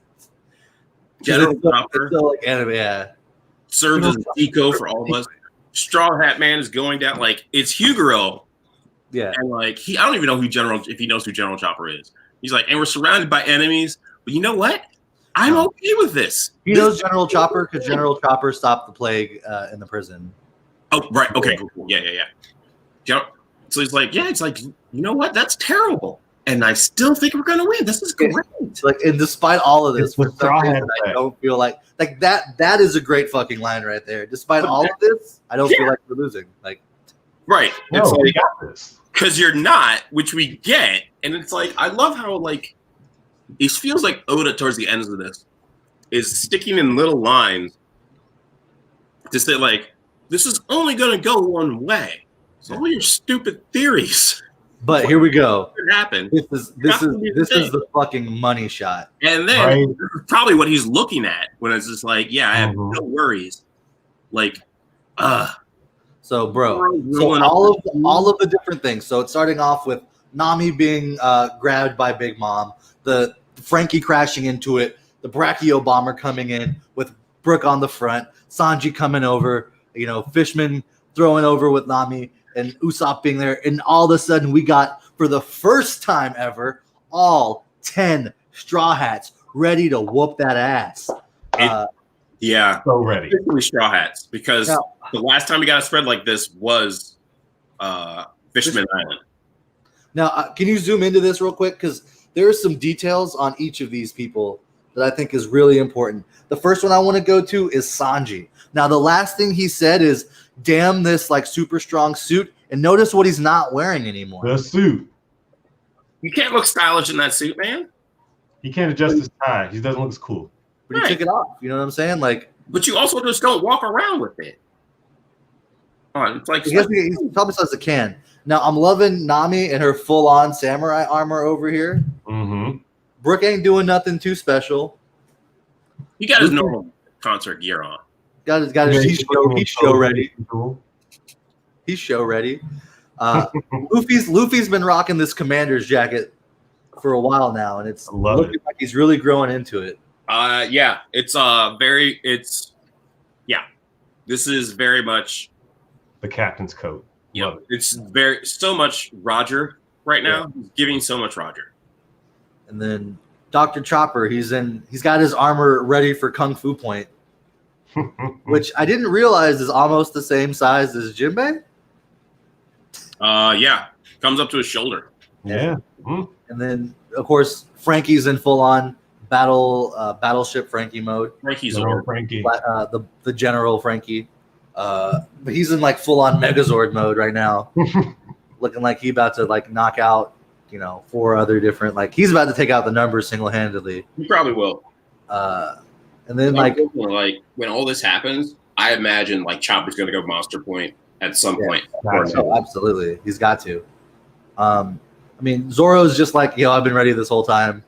General Chopper, it's so like anime, yeah. serves as deco for all of us. Straw Hat Man is going down like it's Huguro. Yeah. And like I don't even know if he knows who General Chopper is. He's like, and we're surrounded by enemies, but you know what? I'm okay with this. He knows General Chopper because General Chopper stopped the plague in the prison. Oh, right. Okay, cool. Yeah. So he's like, yeah, it's like, you know what? That's terrible. And I still think we're gonna win. This is great. Like, and despite all of this, for some reason, I don't feel like that. That is a great fucking line right there. Despite all of this, I don't feel like we're losing. Like, right? No, it's we got this because you're not, which we get, and it's like I love how like it feels like Oda towards the ends of this is sticking in little lines to say like this is only gonna go one way. So all your stupid theories. But here we go. What happened? This is the fucking money shot. And then this is probably what he's looking at when it's just like, yeah, I have no worries. Like, So, bro, so all of the different things. So it's starting off with Nami being grabbed by Big Mom, the Frankie crashing into it, the Brachio bomber coming in with Brooke on the front, Sanji coming over, Fishman throwing over with Nami, and Usopp being there, and all of a sudden we got, for the first time ever, all 10 Straw Hats ready to whoop that ass. Yeah, so ready. Straw Hats, because the last time we got a spread like this was Fishman Island. Now, can you zoom into this real quick? Because there are some details on each of these people that I think is really important. The first one I want to go to is Sanji. Now, the last thing he said is, damn this like super strong suit, and notice what he's not wearing anymore. The suit. You can't look stylish in that suit, man. He can't adjust his tie. He doesn't look as cool. But he took it off. You know what I'm saying? Like, but you also just don't walk around with it. It's like he probably says it can. Now I'm loving Nami and her full-on samurai armor over here. Mm-hmm. Brooke ain't doing nothing too special. He got his normal concert gear on. He's show ready. He's show ready. Luffy's been rocking this commander's jacket for a while now, and it's looking like he's really growing into it. This is very much the captain's coat. Yeah, it's so much Roger right now. Yeah. He's giving so much Roger. And then Dr. Chopper, he's got his armor ready for Kung Fu Point, which I didn't realize is almost the same size as Jinbei. Comes up to his shoulder. Yeah. And then of course Frankie's in full on battleship Frankie mode. Frankie's Frankie. The General Frankie. But he's in like full on Megazord mode right now, looking like he's about to like knock out, 4 other different, like he's about to take out the numbers single handedly. He probably will. And then like when all this happens, I imagine like Chopper's going to go Monster Point at some point. Oh, absolutely, he's got to. I mean, Zoro's just like, I've been ready this whole time.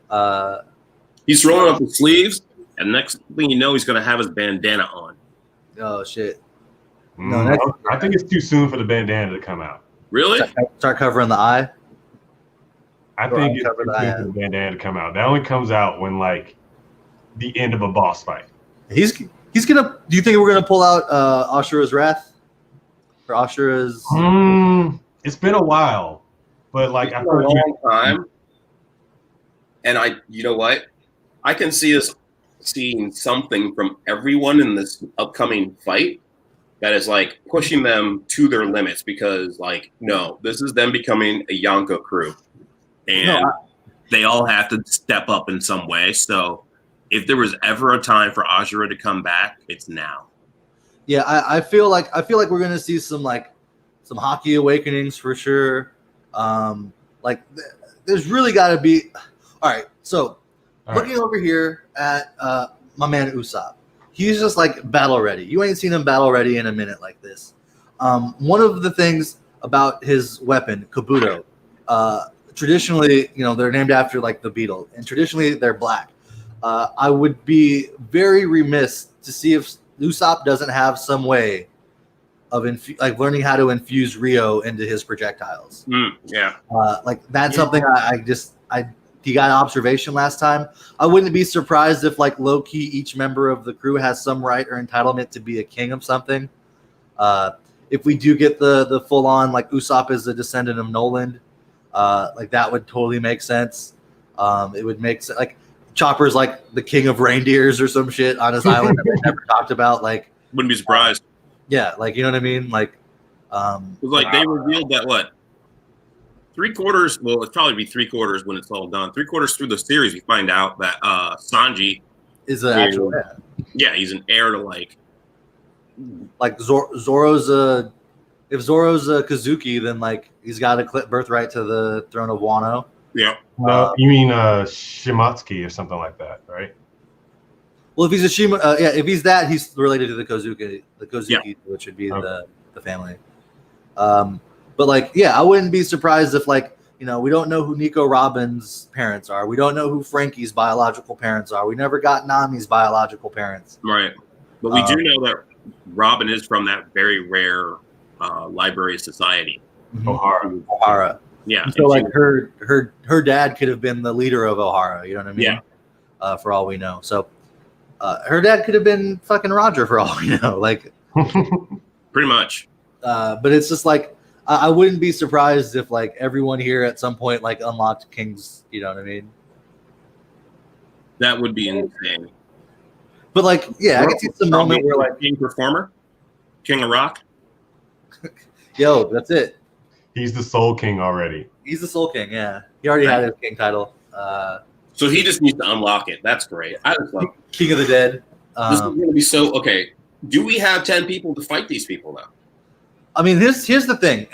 He's rolling up his sleeves, and next thing you know, he's going to have his bandana on. Oh shit. No, I think it's too soon for the bandana to come out. Really? Start covering the eye? I think it's too soon for the bandana to come out. That only comes out when, like, the end of a boss fight. He's gonna. Do you think we're gonna pull out Ashura's Wrath? Or Ashura's? It's been a while, but like I've heard a long time. And you know what? I can see us seeing something from everyone in this upcoming fight that is like pushing them to their limits, because like, no, this is them becoming a Yonko crew, and they all have to step up in some way. So if there was ever a time for Ashura to come back, it's now. Yeah, I feel like we're gonna see some Haki awakenings for sure. There's really got to be. All right, so looking over here at my man Usopp. He's just like battle ready. You ain't seen him battle ready in a minute like this. One of the things about his weapon, Kabuto, traditionally, they're named after like the beetle, and traditionally they're black. I would be very remiss to see if Usopp doesn't have some way of like learning how to infuse Rio into his projectiles. Yeah. Like that's something he got observation last time. I wouldn't be surprised if like low key each member of the crew has some right or entitlement to be a king of something. If we do get the full on like Usopp is a descendant of Noland, like that would totally make sense. It would make sense. Like Chopper's like the king of reindeers or some shit on his island that they never talked about. Like wouldn't be surprised. Yeah, like you know what I mean. Like, they revealed that what 3/4. Well, it's probably be 3/4 when it's all done. 3/4 through the series, we find out that Sanji is an actual. Yeah, he's an heir to like Zoro's a. If Zoro's a Kazuki, then like he's got a birthright to the throne of Wano. Yeah. No, you mean Shimatsuki or something like that, right? Well, if he's a Shima, if he's that, he's related to the Kozuki. The Kozuki, which would be the family. But like, yeah, I wouldn't be surprised if like we don't know who Nico Robin's parents are. We don't know who Frankie's biological parents are. We never got Nami's biological parents. Right. But we do know that Robin is from that very rare library society. Ohara. Yeah. So like her dad could have been the leader of Ohara. You know what I mean? Yeah. For all we know. So her dad could have been fucking Roger for all we know. Like pretty much. But it's just like I wouldn't be surprised if like everyone here at some point like unlocked King's. You know what I mean? That would be insane. But like, yeah, I can see some moment where like King performer, King of Rock. Yo, that's it. He's the Soul King already. He's the Soul King. Yeah, he already had his king title. So he just needs to unlock it. That's great. I just love King of the Dead. This is going to be so okay. Do we have 10 people to fight these people now? I mean, here's the thing.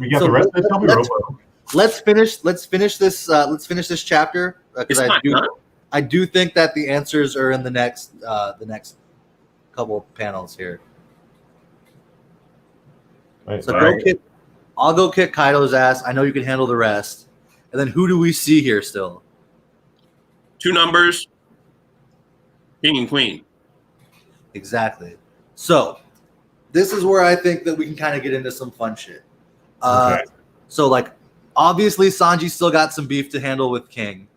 We got the rest of the Let's finish this. Let's finish this chapter because I do think that the answers are in the next couple panels here. Right, so I'll go kick Kaido's ass. I know you can handle the rest. And then who do we see here still? 2 numbers, King and Queen. Exactly. So this is where I think that we can kind of get into some fun shit. So like obviously Sanji still got some beef to handle with King.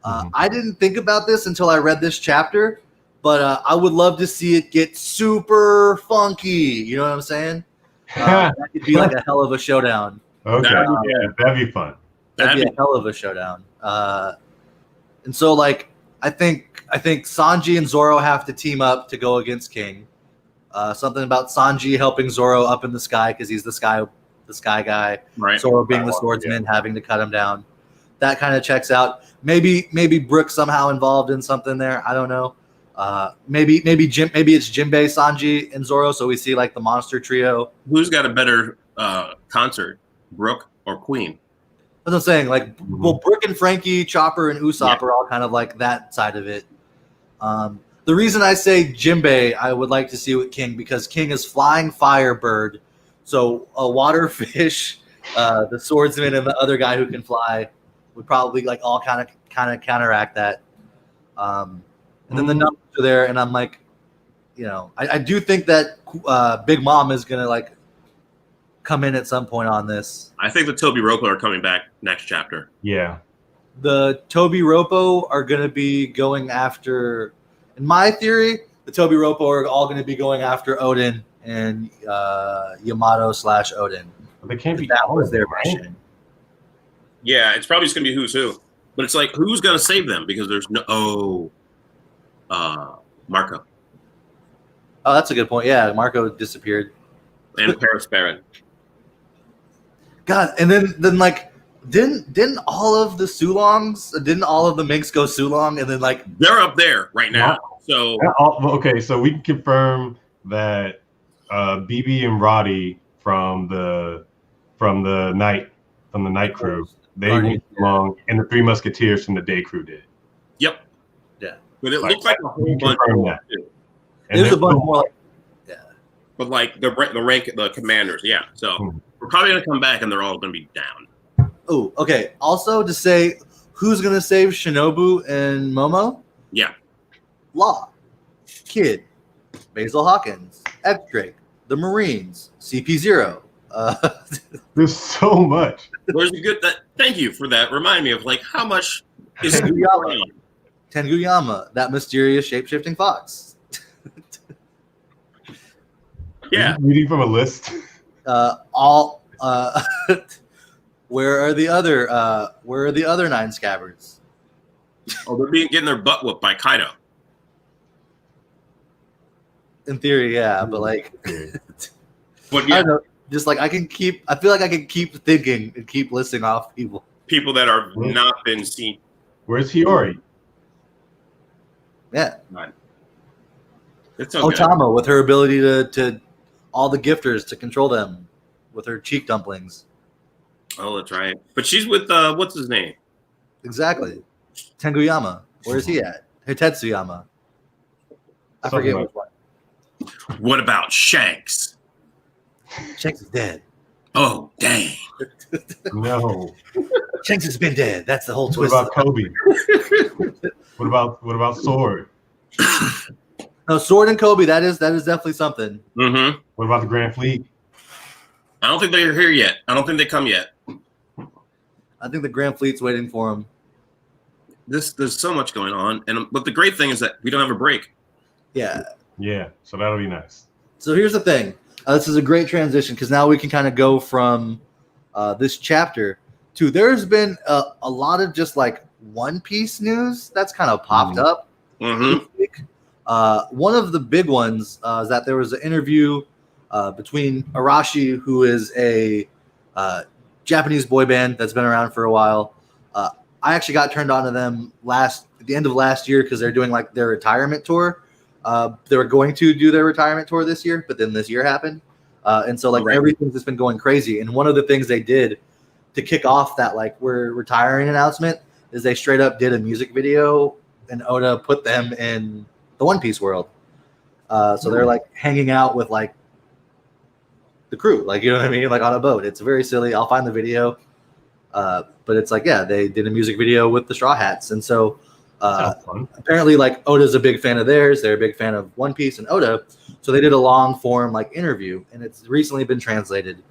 I didn't think about this until I read this chapter, but I would love to see it get super funky. You know what I'm saying? That could be like a hell of a showdown. Okay, that'd be fun. That'd be a hell of a showdown. And so, like, I think Sanji and Zoro have to team up to go against King. Something about Sanji helping Zoro up in the sky because he's the sky guy. Right. Zoro being the swordsman, having to cut him down. That kind of checks out. Maybe Brook somehow involved in something there. I don't know. Maybe it's Jinbei, Sanji, and Zoro. So we see like the monster trio. Who's got a better concert, Brook or Queen? That's what I'm saying. Like, well, Brook and Frankie, Chopper, and Usopp are all kind of like that side of it. The reason I say Jinbei, I would like to see with King because King is flying firebird. So a water fish, the swordsman, and the other guy who can fly would probably like all kind of counteract that. And then the numbers are there, and I'm like, I do think that Big Mom is gonna like come in at some point on this. I think the Toby Ropo are coming back next chapter. Yeah, the Toby Ropo are gonna be going after. In my theory, the Toby Ropo are all gonna be going after Odin and Yamato/Odin. They can't be. That was their mission. Yeah, it's probably just gonna be who's who, but it's like who's gonna save them because there's no. Marco. Oh, that's a good point. Yeah, Marco disappeared. And Paris Baron. God, and then like didn't all of the Sulongs, didn't all of the Minks go Sulong, and then like they're up there right now. So okay, so we can confirm that BB and Roddy from the night crew, they went along, and the 3 Musketeers from the day crew did. Yep. Yeah. But it looked like a whole bunch more too. There's a bunch more like but like the commanders, yeah. So we're probably gonna come back and they're all gonna be down. Oh, okay. Also to say who's gonna save Shinobu and Momo? Yeah. Law, Kid, Basil Hawkins, X Drake, the Marines, CP0. There's so much. There's a good. Thank you for that. Remind me of like how much is Tenguyama, that mysterious shape-shifting fox. Yeah. Are you reading from a list? Where are the other 9 scabbards? Oh, they're getting their butt whooped by Kaido. In theory, yeah, but like, but yeah. I don't know. Just like I feel like I can keep thinking and keep listing off people that are not been seen. Where's Hiyori? Yeah. It's so Otama good. with her ability to all the gifters to control them with her cheek dumplings. Oh, that's right. But she's with what's his name? Exactly. Tenguyama. Where is he at? Hitetsuyama. I forget which one. What about Shanks? Shanks is dead. Oh, dang. No. Shanks has been dead. That's the whole twist. What about Kobe? What about Sword? No, Sword and Kobe. That is definitely something. Mm-hmm. What about the Grand Fleet? I don't think they're here yet. I don't think they come yet. I think the Grand Fleet's waiting for him. There's so much going on, but the great thing is that we don't have a break. Yeah. Yeah. So that'll be nice. So here's the thing. This is a great transition because now we can kind of go from this chapter to there's been a lot of just like One Piece news that's kind of popped up. Mm-hmm. One of the big ones is that there was an interview between Arashi, who is a Japanese boy band that's been around for a while. I actually got turned on to them at the end of last year because they're doing like their retirement tour. They were going to do their retirement tour this year, but then this year happened. And so like everything's just been going crazy. And one of the things they did to kick off that like we're retiring announcement is they straight up did a music video and Oda put them in the One Piece world. So they're like hanging out with like the crew, like, you know what I mean? Like on a boat. It's very silly. I'll find the video. But it's like, yeah, they did a music video with the Straw Hats. And so apparently like Oda's a big fan of theirs. They're a big fan of One Piece and Oda. So they did a long form like interview and it's recently been translated.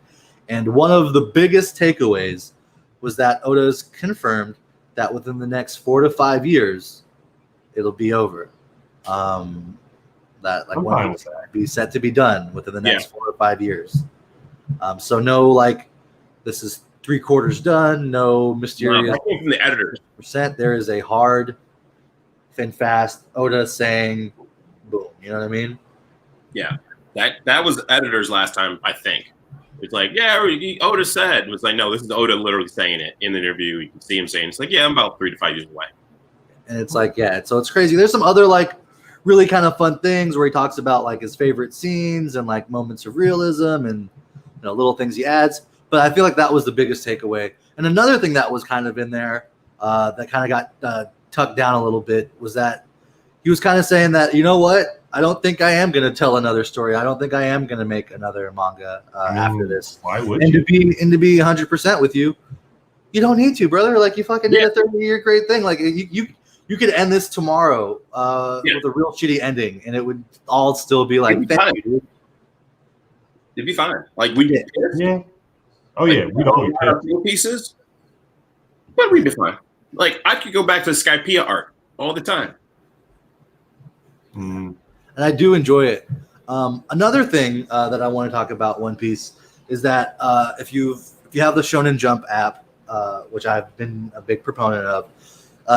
And one of the biggest takeaways was that Oda's confirmed that within the next 4 to 5 years, it'll be over. That like One Piece will be set to be done within the next 4 to 5 years. So no, like this is 3/4 done. No mysterious. I came from the editors. %. There is a hard and fast Oda saying, "Boom." You know what I mean? Yeah, that was editors last time. I think it's like, yeah, Oda said. It was like, no, this is Oda literally saying it in the interview. You can see him saying, it's like, yeah, I'm about 3 to 5 years away. And it's like, yeah, so it's crazy. There's some other like really kind of fun things where he talks about like his favorite scenes and like moments of realism and little things he adds. But I feel like that was the biggest takeaway. And another thing that was kind of in there that kind of got tucked down a little bit was that he was kind of saying that, you know what? I don't think I am going to tell another story. I don't think I am going to make another manga after this. Why would you? To be 100% with you, you don't need to, brother. Like you fucking did a 30-year great thing. Like you could end this tomorrow with a real shitty ending, and it would all still be like, thank you, dude. It'd be fine. Like we'd be pissed. Yeah. Oh yeah, we'd all be pieces, but we'd be fine. Like I could go back to the Skypiea art all the time. And I do enjoy it. Another thing that I want to talk about One Piece is that if you have the Shonen Jump app, which I've been a big proponent of,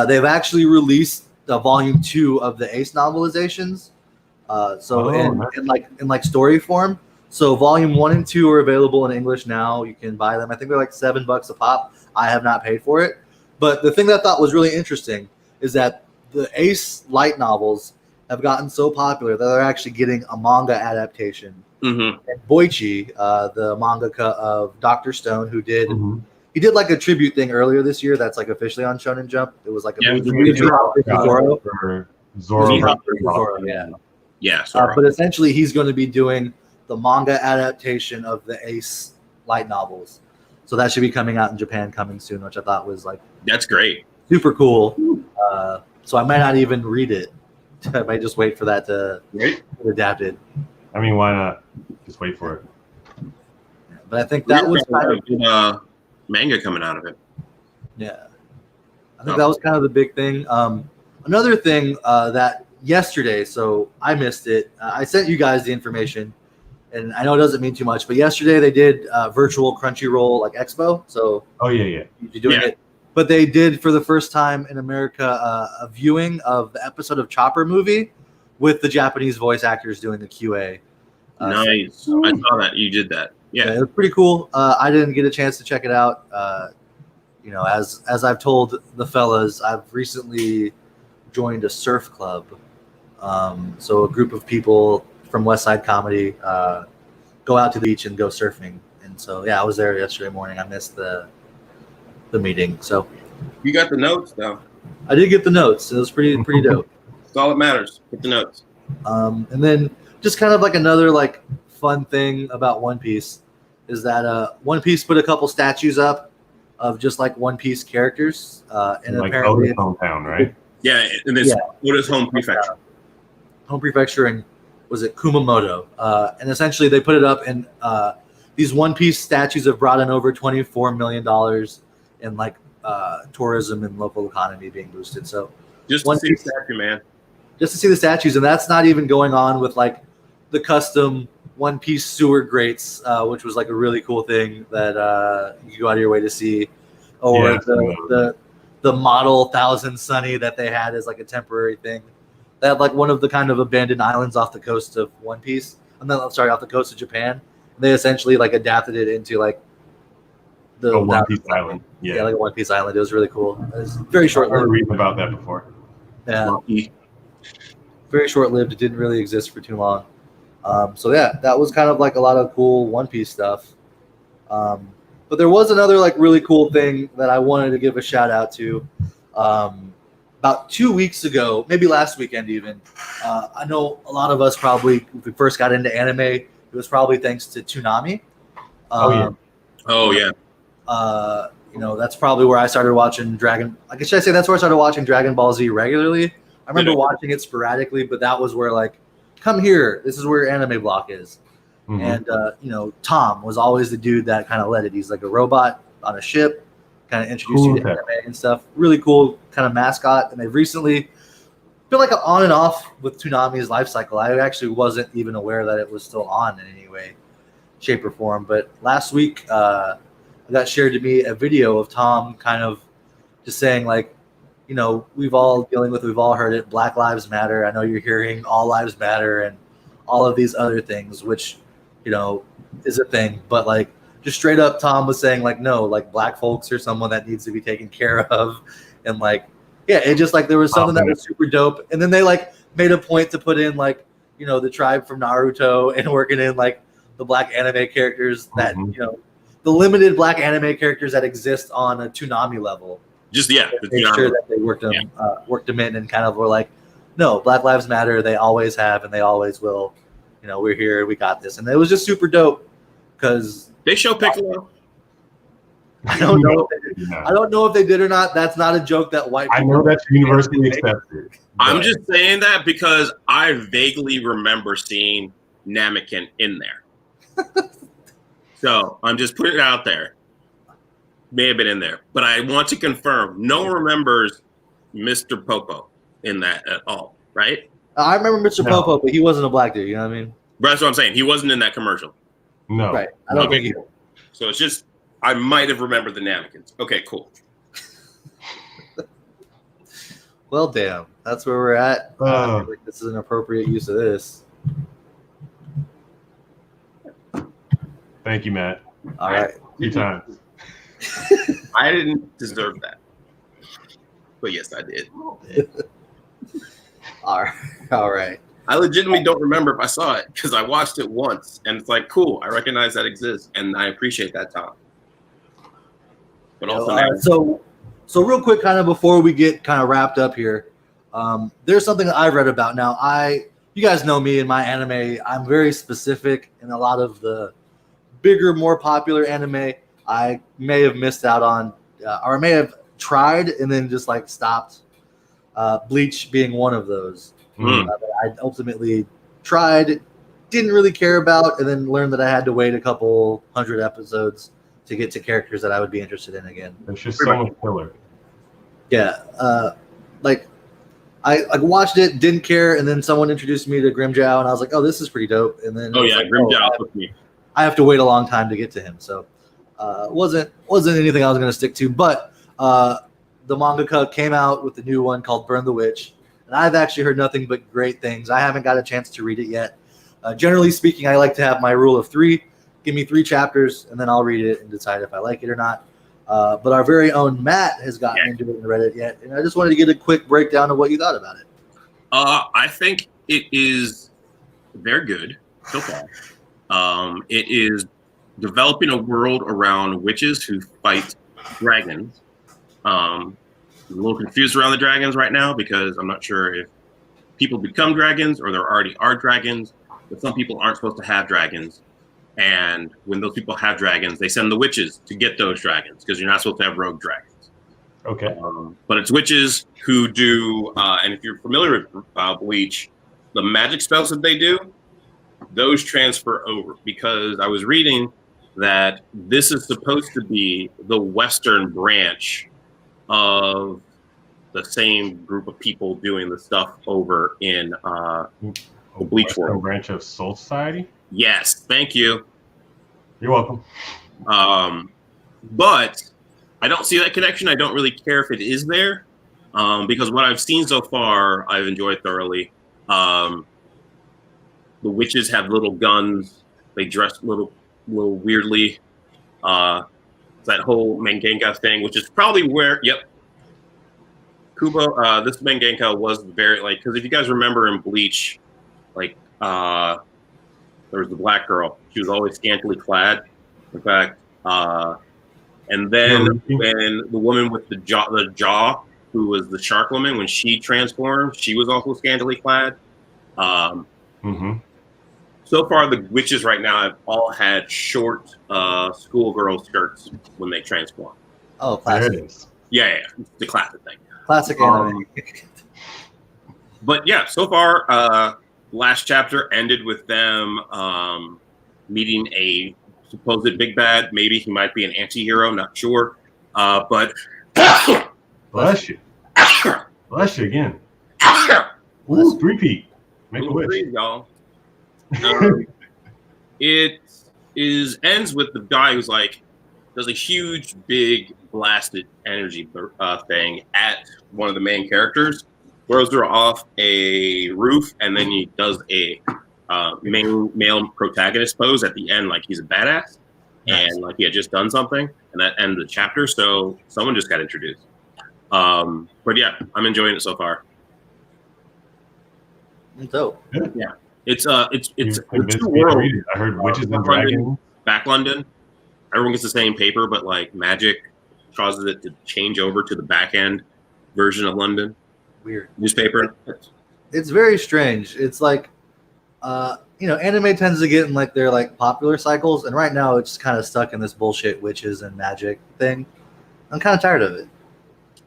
they've actually released the volume 2 of the Ace novelizations. In story form. So volume 1 and 2 are available in English now. You can buy them. I think they're like $7 a pop. I have not paid for it. But the thing that I thought was really interesting is that the Ace light novels have gotten so popular that they're actually getting a manga adaptation. Mm-hmm. And Boichi, the mangaka of Dr. Stone, who did he did like a tribute thing earlier this year that's like officially on Shonen Jump. It was like a Zoro. Yeah. But essentially he's going to be doing the manga adaptation of the Ace light novels. So that should be coming out in Japan coming soon, which I thought was like that's great. Super cool. So I might not even read it. I might just wait for that to get adapted. I mean, why not? Just wait for it. But I think that was kind of good, manga coming out of it. Yeah, I think that was kind of the big thing. Another thing that yesterday, so I missed it. I sent you guys the information, and I know it doesn't mean too much, but yesterday they did virtual Crunchyroll like expo. So you're doing it, but they did for the first time in America a viewing of the episode of Chopper movie with the Japanese voice actors doing the QA. Nice, so, I saw that you did that. Yeah, it was pretty cool. I didn't get a chance to check it out. As I've told the fellas, I've recently joined a surf club. So a group of people from West Side Comedy go out to the beach and go surfing. And so, I was there yesterday morning. I missed the meeting. So you got the notes, though. I did get the notes. It was pretty dope. That's all that matters. Get the notes. And then just kind of like another like fun thing about One Piece is that One Piece put a couple statues up of just like One Piece characters. And like apparently Oda's hometown, right? Yeah, and it's Oda's home prefecture. Home prefecture, and was it Kumamoto? And essentially they put it up, and these One Piece statues have brought in over $24 million in like tourism and local economy being boosted. So just to see the statue, man. Just to see the statues, and that's not even going on with like the custom One Piece sewer grates, which was like a really cool thing that you go out of your way to see, or the model Thousand Sunny that they had as like a temporary thing. They had like one of the kind of abandoned islands off the coast of One Piece, off the coast of Japan. They essentially like adapted it into like the One Piece island. Yeah, like a One Piece island. It was really cool. It was very short-lived. I remember reading about that before. Yeah, very short-lived. It didn't really exist for too long. That was kind of like a lot of cool One Piece stuff. But there was another like really cool thing that I wanted to give a shout out to. About 2 weeks ago, maybe last weekend even, I know a lot of us probably, when we first got into anime, it was probably thanks to Toonami. That's probably where I started watching Dragon. I guess should I say that's where I started watching Dragon Ball Z regularly. I remember watching it sporadically, but that was where like, come here, this is where your anime block is. Mm-hmm. And Tom was always the dude that kind of led it. He's like a robot on a ship, kind of introduced you to anime and stuff. Really cool kind of mascot. And they've recently been like on and off with Toonami's life cycle. I actually wasn't even aware that it was still on in any way, shape, or form. But last week, I got shared to me a video of Tom kind of just saying like, we've all heard it. Black Lives Matter. I know you're hearing All Lives Matter and all of these other things, which, is a thing. But like just straight up, Tom was saying like, no, like black folks are someone that needs to be taken care of. And like, it just like there was something that was super dope. And then they like made a point to put in like, the tribe from Naruto and working in like the black anime characters that, the limited black anime characters that exist on a Toonami level. Make sure that they worked them in and kind of were like, no, Black Lives Matter. They always have and they always will. We're here. We got this, and it was just super dope because they show Piccolo. I don't know. I don't know if they did or not. That's not a joke that white. I know that's universally accepted. I'm just saying that because I vaguely remember seeing Namekian in there. So I'm just putting it out there. May have been in there, but I want to confirm no one remembers Mr. Popo in that at all, right? I remember Mr. Popo, but he wasn't a black dude. You know what I mean? That's what I'm saying. He wasn't in that commercial. No, right? I don't think he. So it's just I might have remembered the Namekins. Okay, cool. Well, damn, that's where we're at. I feel like this is an appropriate use of this. Thank you, Matt. All right, 2 times. I didn't deserve that, but yes, I did. All right. I legitimately don't remember if I saw it because I watched it once, and it's like, cool. I recognize that exists, and I appreciate that, Tom. But also, so real quick, kind of before we get kind of wrapped up here, there's something that I've read about. Now, you guys know me in my anime. I'm very specific in a lot of the bigger, more popular anime. I may have missed out on, or I may have tried and then just like stopped. Bleach being one of those. I ultimately tried, didn't really care about, and then learned that I had to wait a couple hundred episodes to get to characters that I would be interested in again. There's just so much filler. Yeah, like I watched it, didn't care, and then someone introduced me to Grimjow, and I was like, "Oh, this is pretty dope." And then Grimjow with me. I have to wait a long time to get to him, so wasn't anything I was going to stick to. But the mangaka came out with the new one called Burn the Witch, and I've actually heard nothing but great things. I haven't got a chance to read it yet. Generally speaking, I like to have my rule of 3. Give me 3 chapters, and then I'll read it and decide if I like it or not. But our very own Matt has gotten into it and read it yet, and I just wanted to get a quick breakdown of what you thought about it. I think it is very good so far. It is developing a world around witches who fight dragons. I'm a little confused around the dragons right now because I'm not sure if people become dragons or there already are dragons, but some people aren't supposed to have dragons. And when those people have dragons, they send the witches to get those dragons because you're not supposed to have rogue dragons. Okay. But it's witches who do, and if you're familiar with Bleach, the magic spells that they do, those transfer over because I was reading that this is supposed to be the Western branch of the same group of people doing the stuff over in the Bleach world. Branch of Soul Society? Yes, thank you. You're welcome. But I don't see that connection. I don't really care if it is there because what I've seen so far, I've enjoyed thoroughly. The witches have little guns. They dress a little weirdly. That whole Mangenka thing, which is probably where, Kubo, this Mangenka was very, because if you guys remember in Bleach, there was the black girl. She was always scantily clad. In fact, and then when the woman with the jaw, who was the shark woman, when she transformed, she was also scantily clad. So far, the witches right now have all had short schoolgirl skirts when they transform. Oh, classic. There it is. Yeah, it's the classic thing. Classic anime. But yeah, so far, last chapter ended with them meeting a supposed big bad. Maybe he might be an anti-hero, not sure. But bless you. Bless you again. Ooh, 3-peat. Make a wish. Y'all. It ends with the guy who's does a huge, big, blasted energy thing at one of the main characters, throws her off a roof, and then he does a male protagonist pose at the end, like he's a badass, and like he had just done something, and that ends the chapter. So someone just got introduced. But yeah, I'm enjoying it so far. Dope. Yeah. It's two worlds. I heard witches and dragons. Back London. Everyone gets the same paper, but magic causes it to change over to the back end version of London. Weird. Newspaper. It's very strange. It's anime tends to get in their popular cycles, and right now it's just kind of stuck in this bullshit witches and magic thing. I'm kind of tired of it.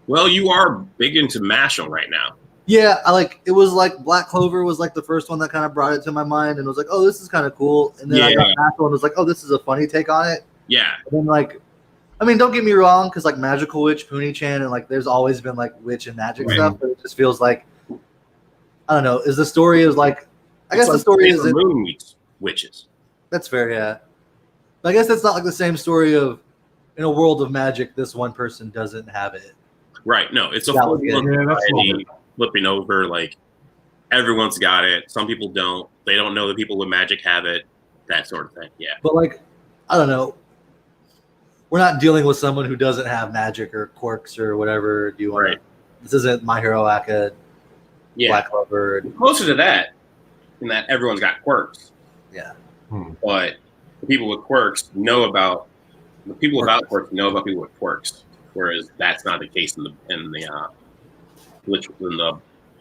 Well, you are big into Mashal right now. Yeah, it was Black Clover was the first one that kind of brought it to my mind, and was like, oh, this is kind of cool. And then I got Mashal and was like, oh, this is a funny take on it. Yeah. And then don't get me wrong, because Magical Witch, Puni-chan, and there's always been witch and magic stuff, but it just feels I don't know. Is the story I guess the story is Moon meets witches. That's fair, yeah. But I guess that's not the same story of in a world of magic, this one person doesn't have it. Right. No, it's a full society flipping over. Everyone's got it. Some people don't. They don't know that people with magic have it. That sort of thing. Yeah. But I don't know. We're not dealing with someone who doesn't have magic or quirks or whatever. Do you want? Right. This isn't My Hero Acad. Yeah. Black Clover. Closer to that, in that everyone's got quirks. Yeah. But the people with quirks know about the people without quirks know about people with quirks, whereas that's not the case in the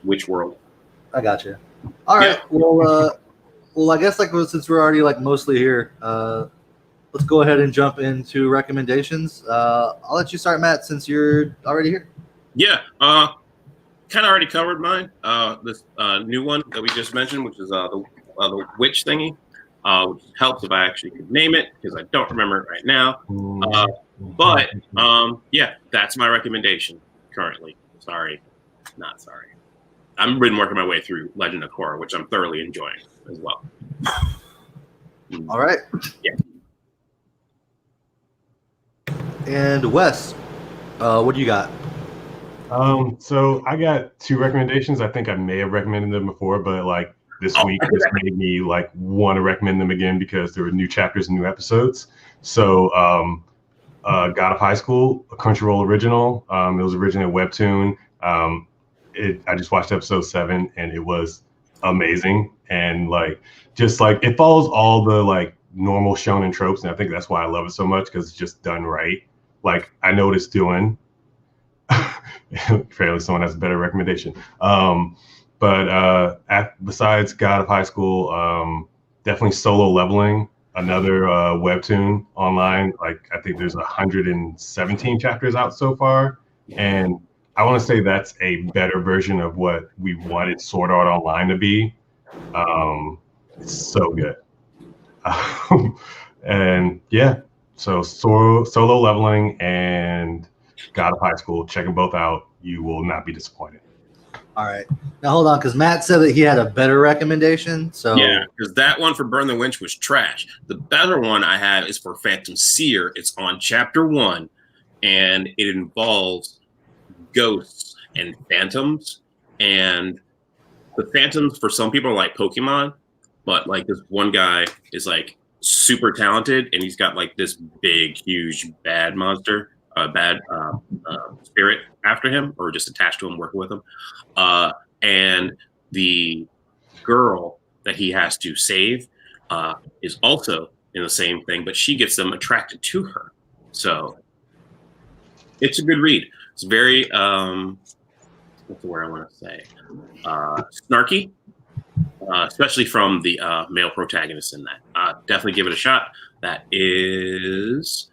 witch world. I got you. All right. Yeah. Well, I guess since we're already mostly here, let's go ahead and jump into recommendations. I'll let you start, Matt, since you're already here. Yeah. Kind of already covered mine. This new one that we just mentioned, which is the the witch thingy, which helps if I actually could name it because I don't remember it right now. But yeah, that's my recommendation currently. Sorry, not sorry. I've been working my way through Legend of Korra, which I'm thoroughly enjoying as well. All right. Yeah. And Wes, what do you got? So I got 2 recommendations. I think I may have recommended them before, but like this week just made me like want to recommend them again because there were new chapters and new episodes. So God of High School, a Crunchyroll original. It was originally a webtoon. I just watched episode 7 and it was amazing. And like, just like it follows all the like normal shonen tropes. And I think that's why I love it so much because it's just done right. Like I know what it's doing. Apparently someone has a better recommendation. Besides God of High School, definitely Solo Leveling, another webtoon online. Like I think there's 117 chapters out so far. And I want to say that's a better version of what we wanted Sword Art Online to be. It's so good. And yeah, so Solo Leveling and God of High School, check them both out. You will not be disappointed. All right. Now hold on, because Matt said that he had a better recommendation. So yeah, because that one for Burn the Winch was trash. The better one I have is for Phantom Seer. It's on chapter 1, and it involves ghosts and phantoms. And the phantoms for some people are like Pokemon, but like this one guy is like super talented, and he's got like this big, huge, bad monster. Bad spirit after him, or just attached to him, working with him. And the girl that he has to save is also in the same thing, but she gets them attracted to her. So it's a good read. It's very, what's the word I want to say? Snarky, especially from the male protagonist in that. Definitely give it a shot. That is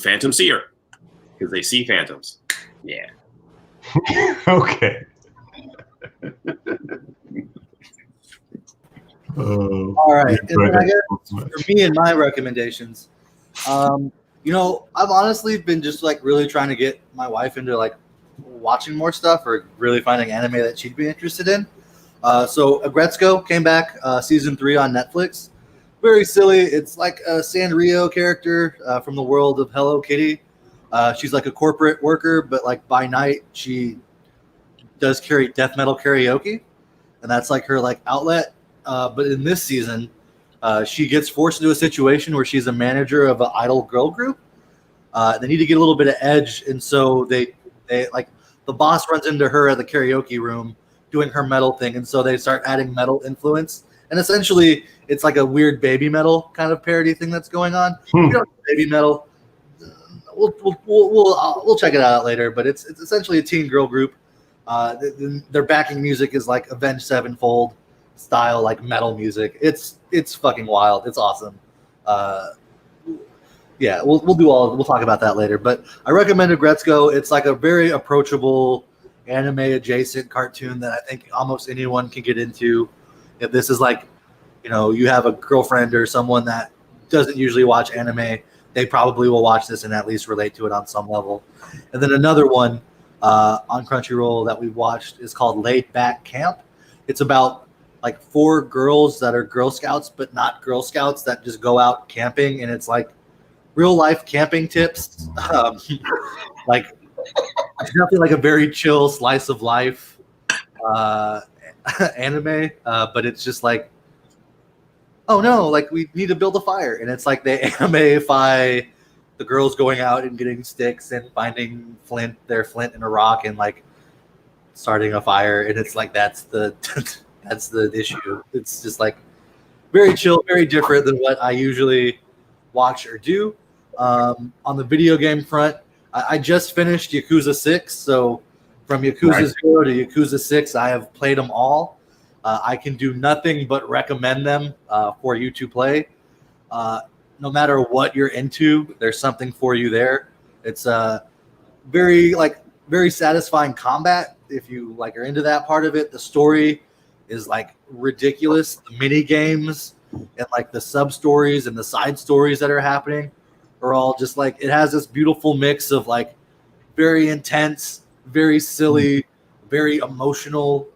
Phantom Seer, because they see phantoms. Yeah. Okay. All right. And then I guess for me and my recommendations, you know, I've honestly been just like really trying to get my wife into like watching more stuff or really finding anime that she'd be interested in. So Agretzko came back season 3 on Netflix. Very silly. It's like a Sanrio character from the world of Hello Kitty. She's like a corporate worker, but like by night she does death metal karaoke, and that's like her like outlet. But in this season, she gets forced into a situation where she's a manager of an idol girl group. They need to get a little bit of edge, and so they like the boss runs into her at the karaoke room doing her metal thing, and so they start adding metal influence. And essentially, it's like a weird baby metal kind of parody thing that's going on. You don't know baby metal. We'll check it out later, but it's essentially a teen girl group. Their backing music is like Avenged Sevenfold style, like metal music. It's fucking wild. It's awesome. Yeah, we'll talk about that later. But I recommend Agretzko. It's like a very approachable anime adjacent cartoon that I think almost anyone can get into. If this is like, you know, you have a girlfriend or someone that doesn't usually watch anime, they probably will watch this and at least relate to it on some level. And then another one on Crunchyroll that we watched is called Laid Back Camp. It's about like 4 girls that are Girl Scouts, but not Girl Scouts, that just go out camping, and it's like real life camping tips. Like it's definitely like a very chill slice of life anime, but it's just like, oh no, like we need to build a fire, and it's like they animeify the girls going out and getting sticks and finding their flint in a rock and like starting a fire, and it's like that's the that's the issue. It's just like very chill, very different than what I usually watch or do. On the video game front, I just finished Yakuza 6, so from Yakuza 0 to Yakuza 6, I have played them all. I can do nothing but recommend them for you to play. No matter what you're into, there's something for you there. It's very satisfying combat if you like are into that part of it. The story is like ridiculous. The mini games and like the sub stories and the side stories that are happening are all just like, it has this beautiful mix of like very intense, very silly, very emotional.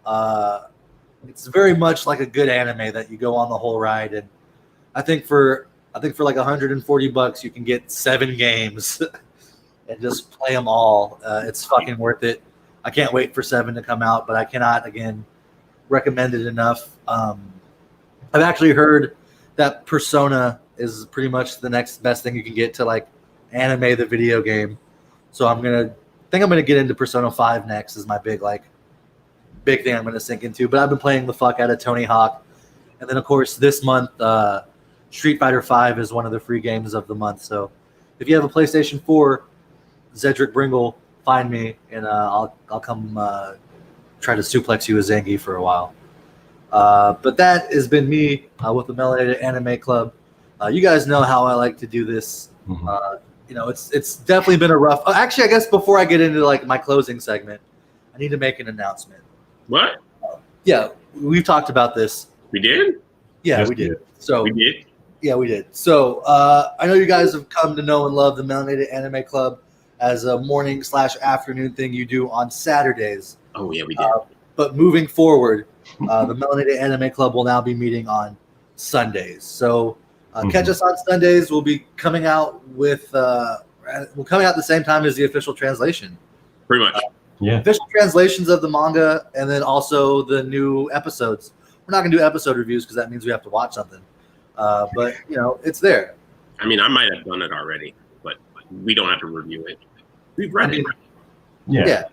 It's very much like a good anime that you go on the whole ride. And I think for like $140 you can get 7 games and just play them all. It's fucking worth it. I can't wait for 7 to come out, but I cannot again recommend it enough. I've actually heard that Persona is pretty much the next best thing you can get to like anime the video game. So I'm gonna get into Persona 5 next is my big thing I'm gonna sink into. But I've been playing the fuck out of Tony Hawk, and then of course this month Street Fighter 5 is one of the free games of the month. So if you have a PlayStation 4, Zedric Bringle, find me and I'll come try to suplex you with Zangief for a while. But that has been me with the Melanated Anime Club. You guys know how I like to do this. It's definitely been a rough. Actually, I guess before I get into like my closing segment, I need to make an announcement. What? Yeah, we've talked about this. We did? Yeah, Yes, we did. we did. So We did? yeah, we did. So I know you guys have come to know and love the Melanated Anime Club as a morning/afternoon thing you do on Saturdays. Oh, yeah, we did. But moving forward, the Melanated Anime Club will now be meeting on Sundays. So catch us on Sundays. We'll be coming out with at the same time as the official translation. Pretty much. Yeah. Official translations of the manga, and then also the new episodes. We're not going to do episode reviews because that means we have to watch something. But it's there. I mean, I might have done it already, but we don't have to review it. We've read it. Yeah.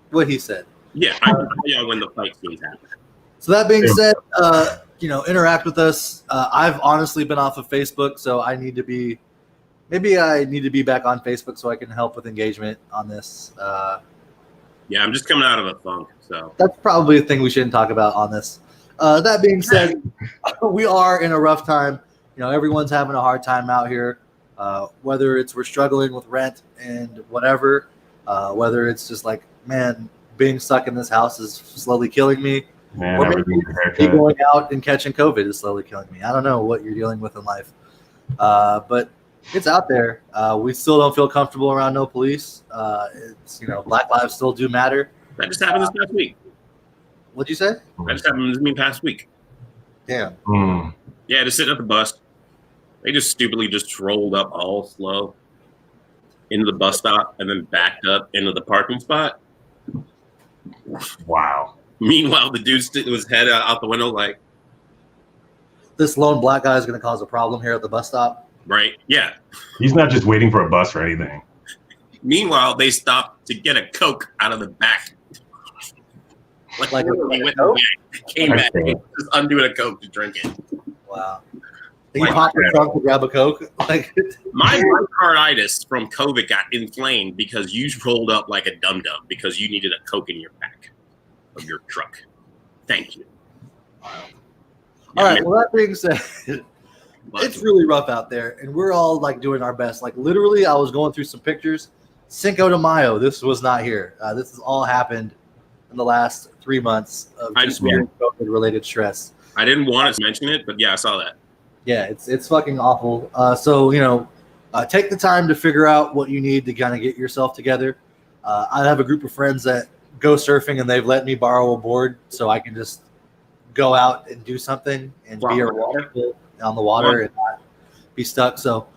What he said. Yeah, I can tell you when the fight scenes happen. So that being said, interact with us. I've honestly been off of Facebook, so I need to be back on Facebook so I can help with engagement on this. Yeah, I'm just coming out of a funk, so That's probably a thing we shouldn't talk about on this. That being said, we are in a rough time. Everyone's having a hard time out here. Whether it's we're struggling with rent and whatever, whether it's just like, man, being stuck in this house is slowly killing me. Man, Or maybe me going out and catching COVID is slowly killing me. I don't know what you're dealing with in life. But it's out there. We still don't feel comfortable around no police. Black lives still do matter. that just happened this past week. What'd you say? That just happened this past week. Damn. Yeah, just sitting at the bus. They just stupidly just rolled up all slow into the bus stop and then backed up into the parking spot. Wow. Meanwhile, the dude stood with his head out the window like, This lone black guy is going to cause a problem here at the bus stop. right? Yeah. He's not just waiting for a bus or anything. Meanwhile, they stopped to get a Coke out of the back. Like literally a went Coke? back, came back, just undoing a Coke to drink it. Wow. You pop the trunk to grab a Coke? My myocarditis from COVID got inflamed because you rolled up like a dum-dum because you needed a Coke in your back of your truck. Thank you. All right. Well, that being said, it's really rough out there, and we're all like doing our best. Like literally, I was going through some pictures. Cinco de Mayo. This was not here. This has all happened in the last 3 months of just weird COVID-related stress. I didn't want to mention it, but yeah, I saw that. Yeah, it's fucking awful. Take the time to figure out what you need to kind of get yourself together. I have a group of friends that go surfing, and they've let me borrow a board so I can just go out and do something and be around people on the water and not be stuck. So,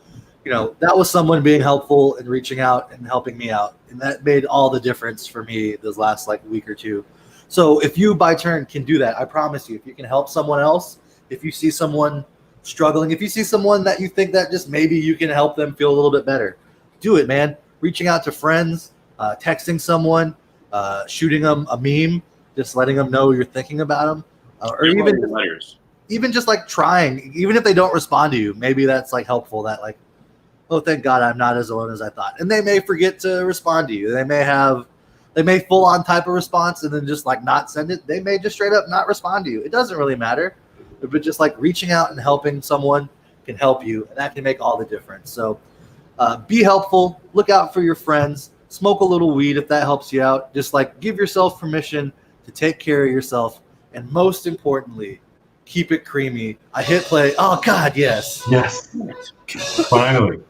that was someone being helpful and reaching out and helping me out, and that made all the difference for me this last week or two. So, if you by turn can do that, I promise you, if you can help someone else, if you see someone struggling, if you see someone that you think that just maybe you can help them feel a little bit better, do it, man. Reaching out to friends, texting someone, shooting them a meme, just letting them know you're thinking about them, or even just like trying, even if they don't respond to you, maybe that's like helpful. That like, oh, thank God I'm not as alone as I thought. And they may forget to respond to you. They may full on type of response and then just like not send it. They may just straight up not respond to you. It doesn't really matter. But just like reaching out and helping someone can help you, and that can make all the difference. So be helpful, look out for your friends, smoke a little weed if that helps you out. Just like give yourself permission to take care of yourself and most importantly, keep it creamy. I hit play. Oh God, yes. Yes. Finally.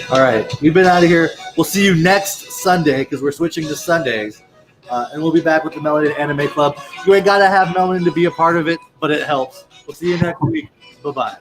All right, we've been out of here. We'll see you next Sunday because we're switching to Sundays, and we'll be back with the Melanated Anime Club. You ain't gotta have melanin to be a part of it, but it helps. We'll see you next week. Bye bye.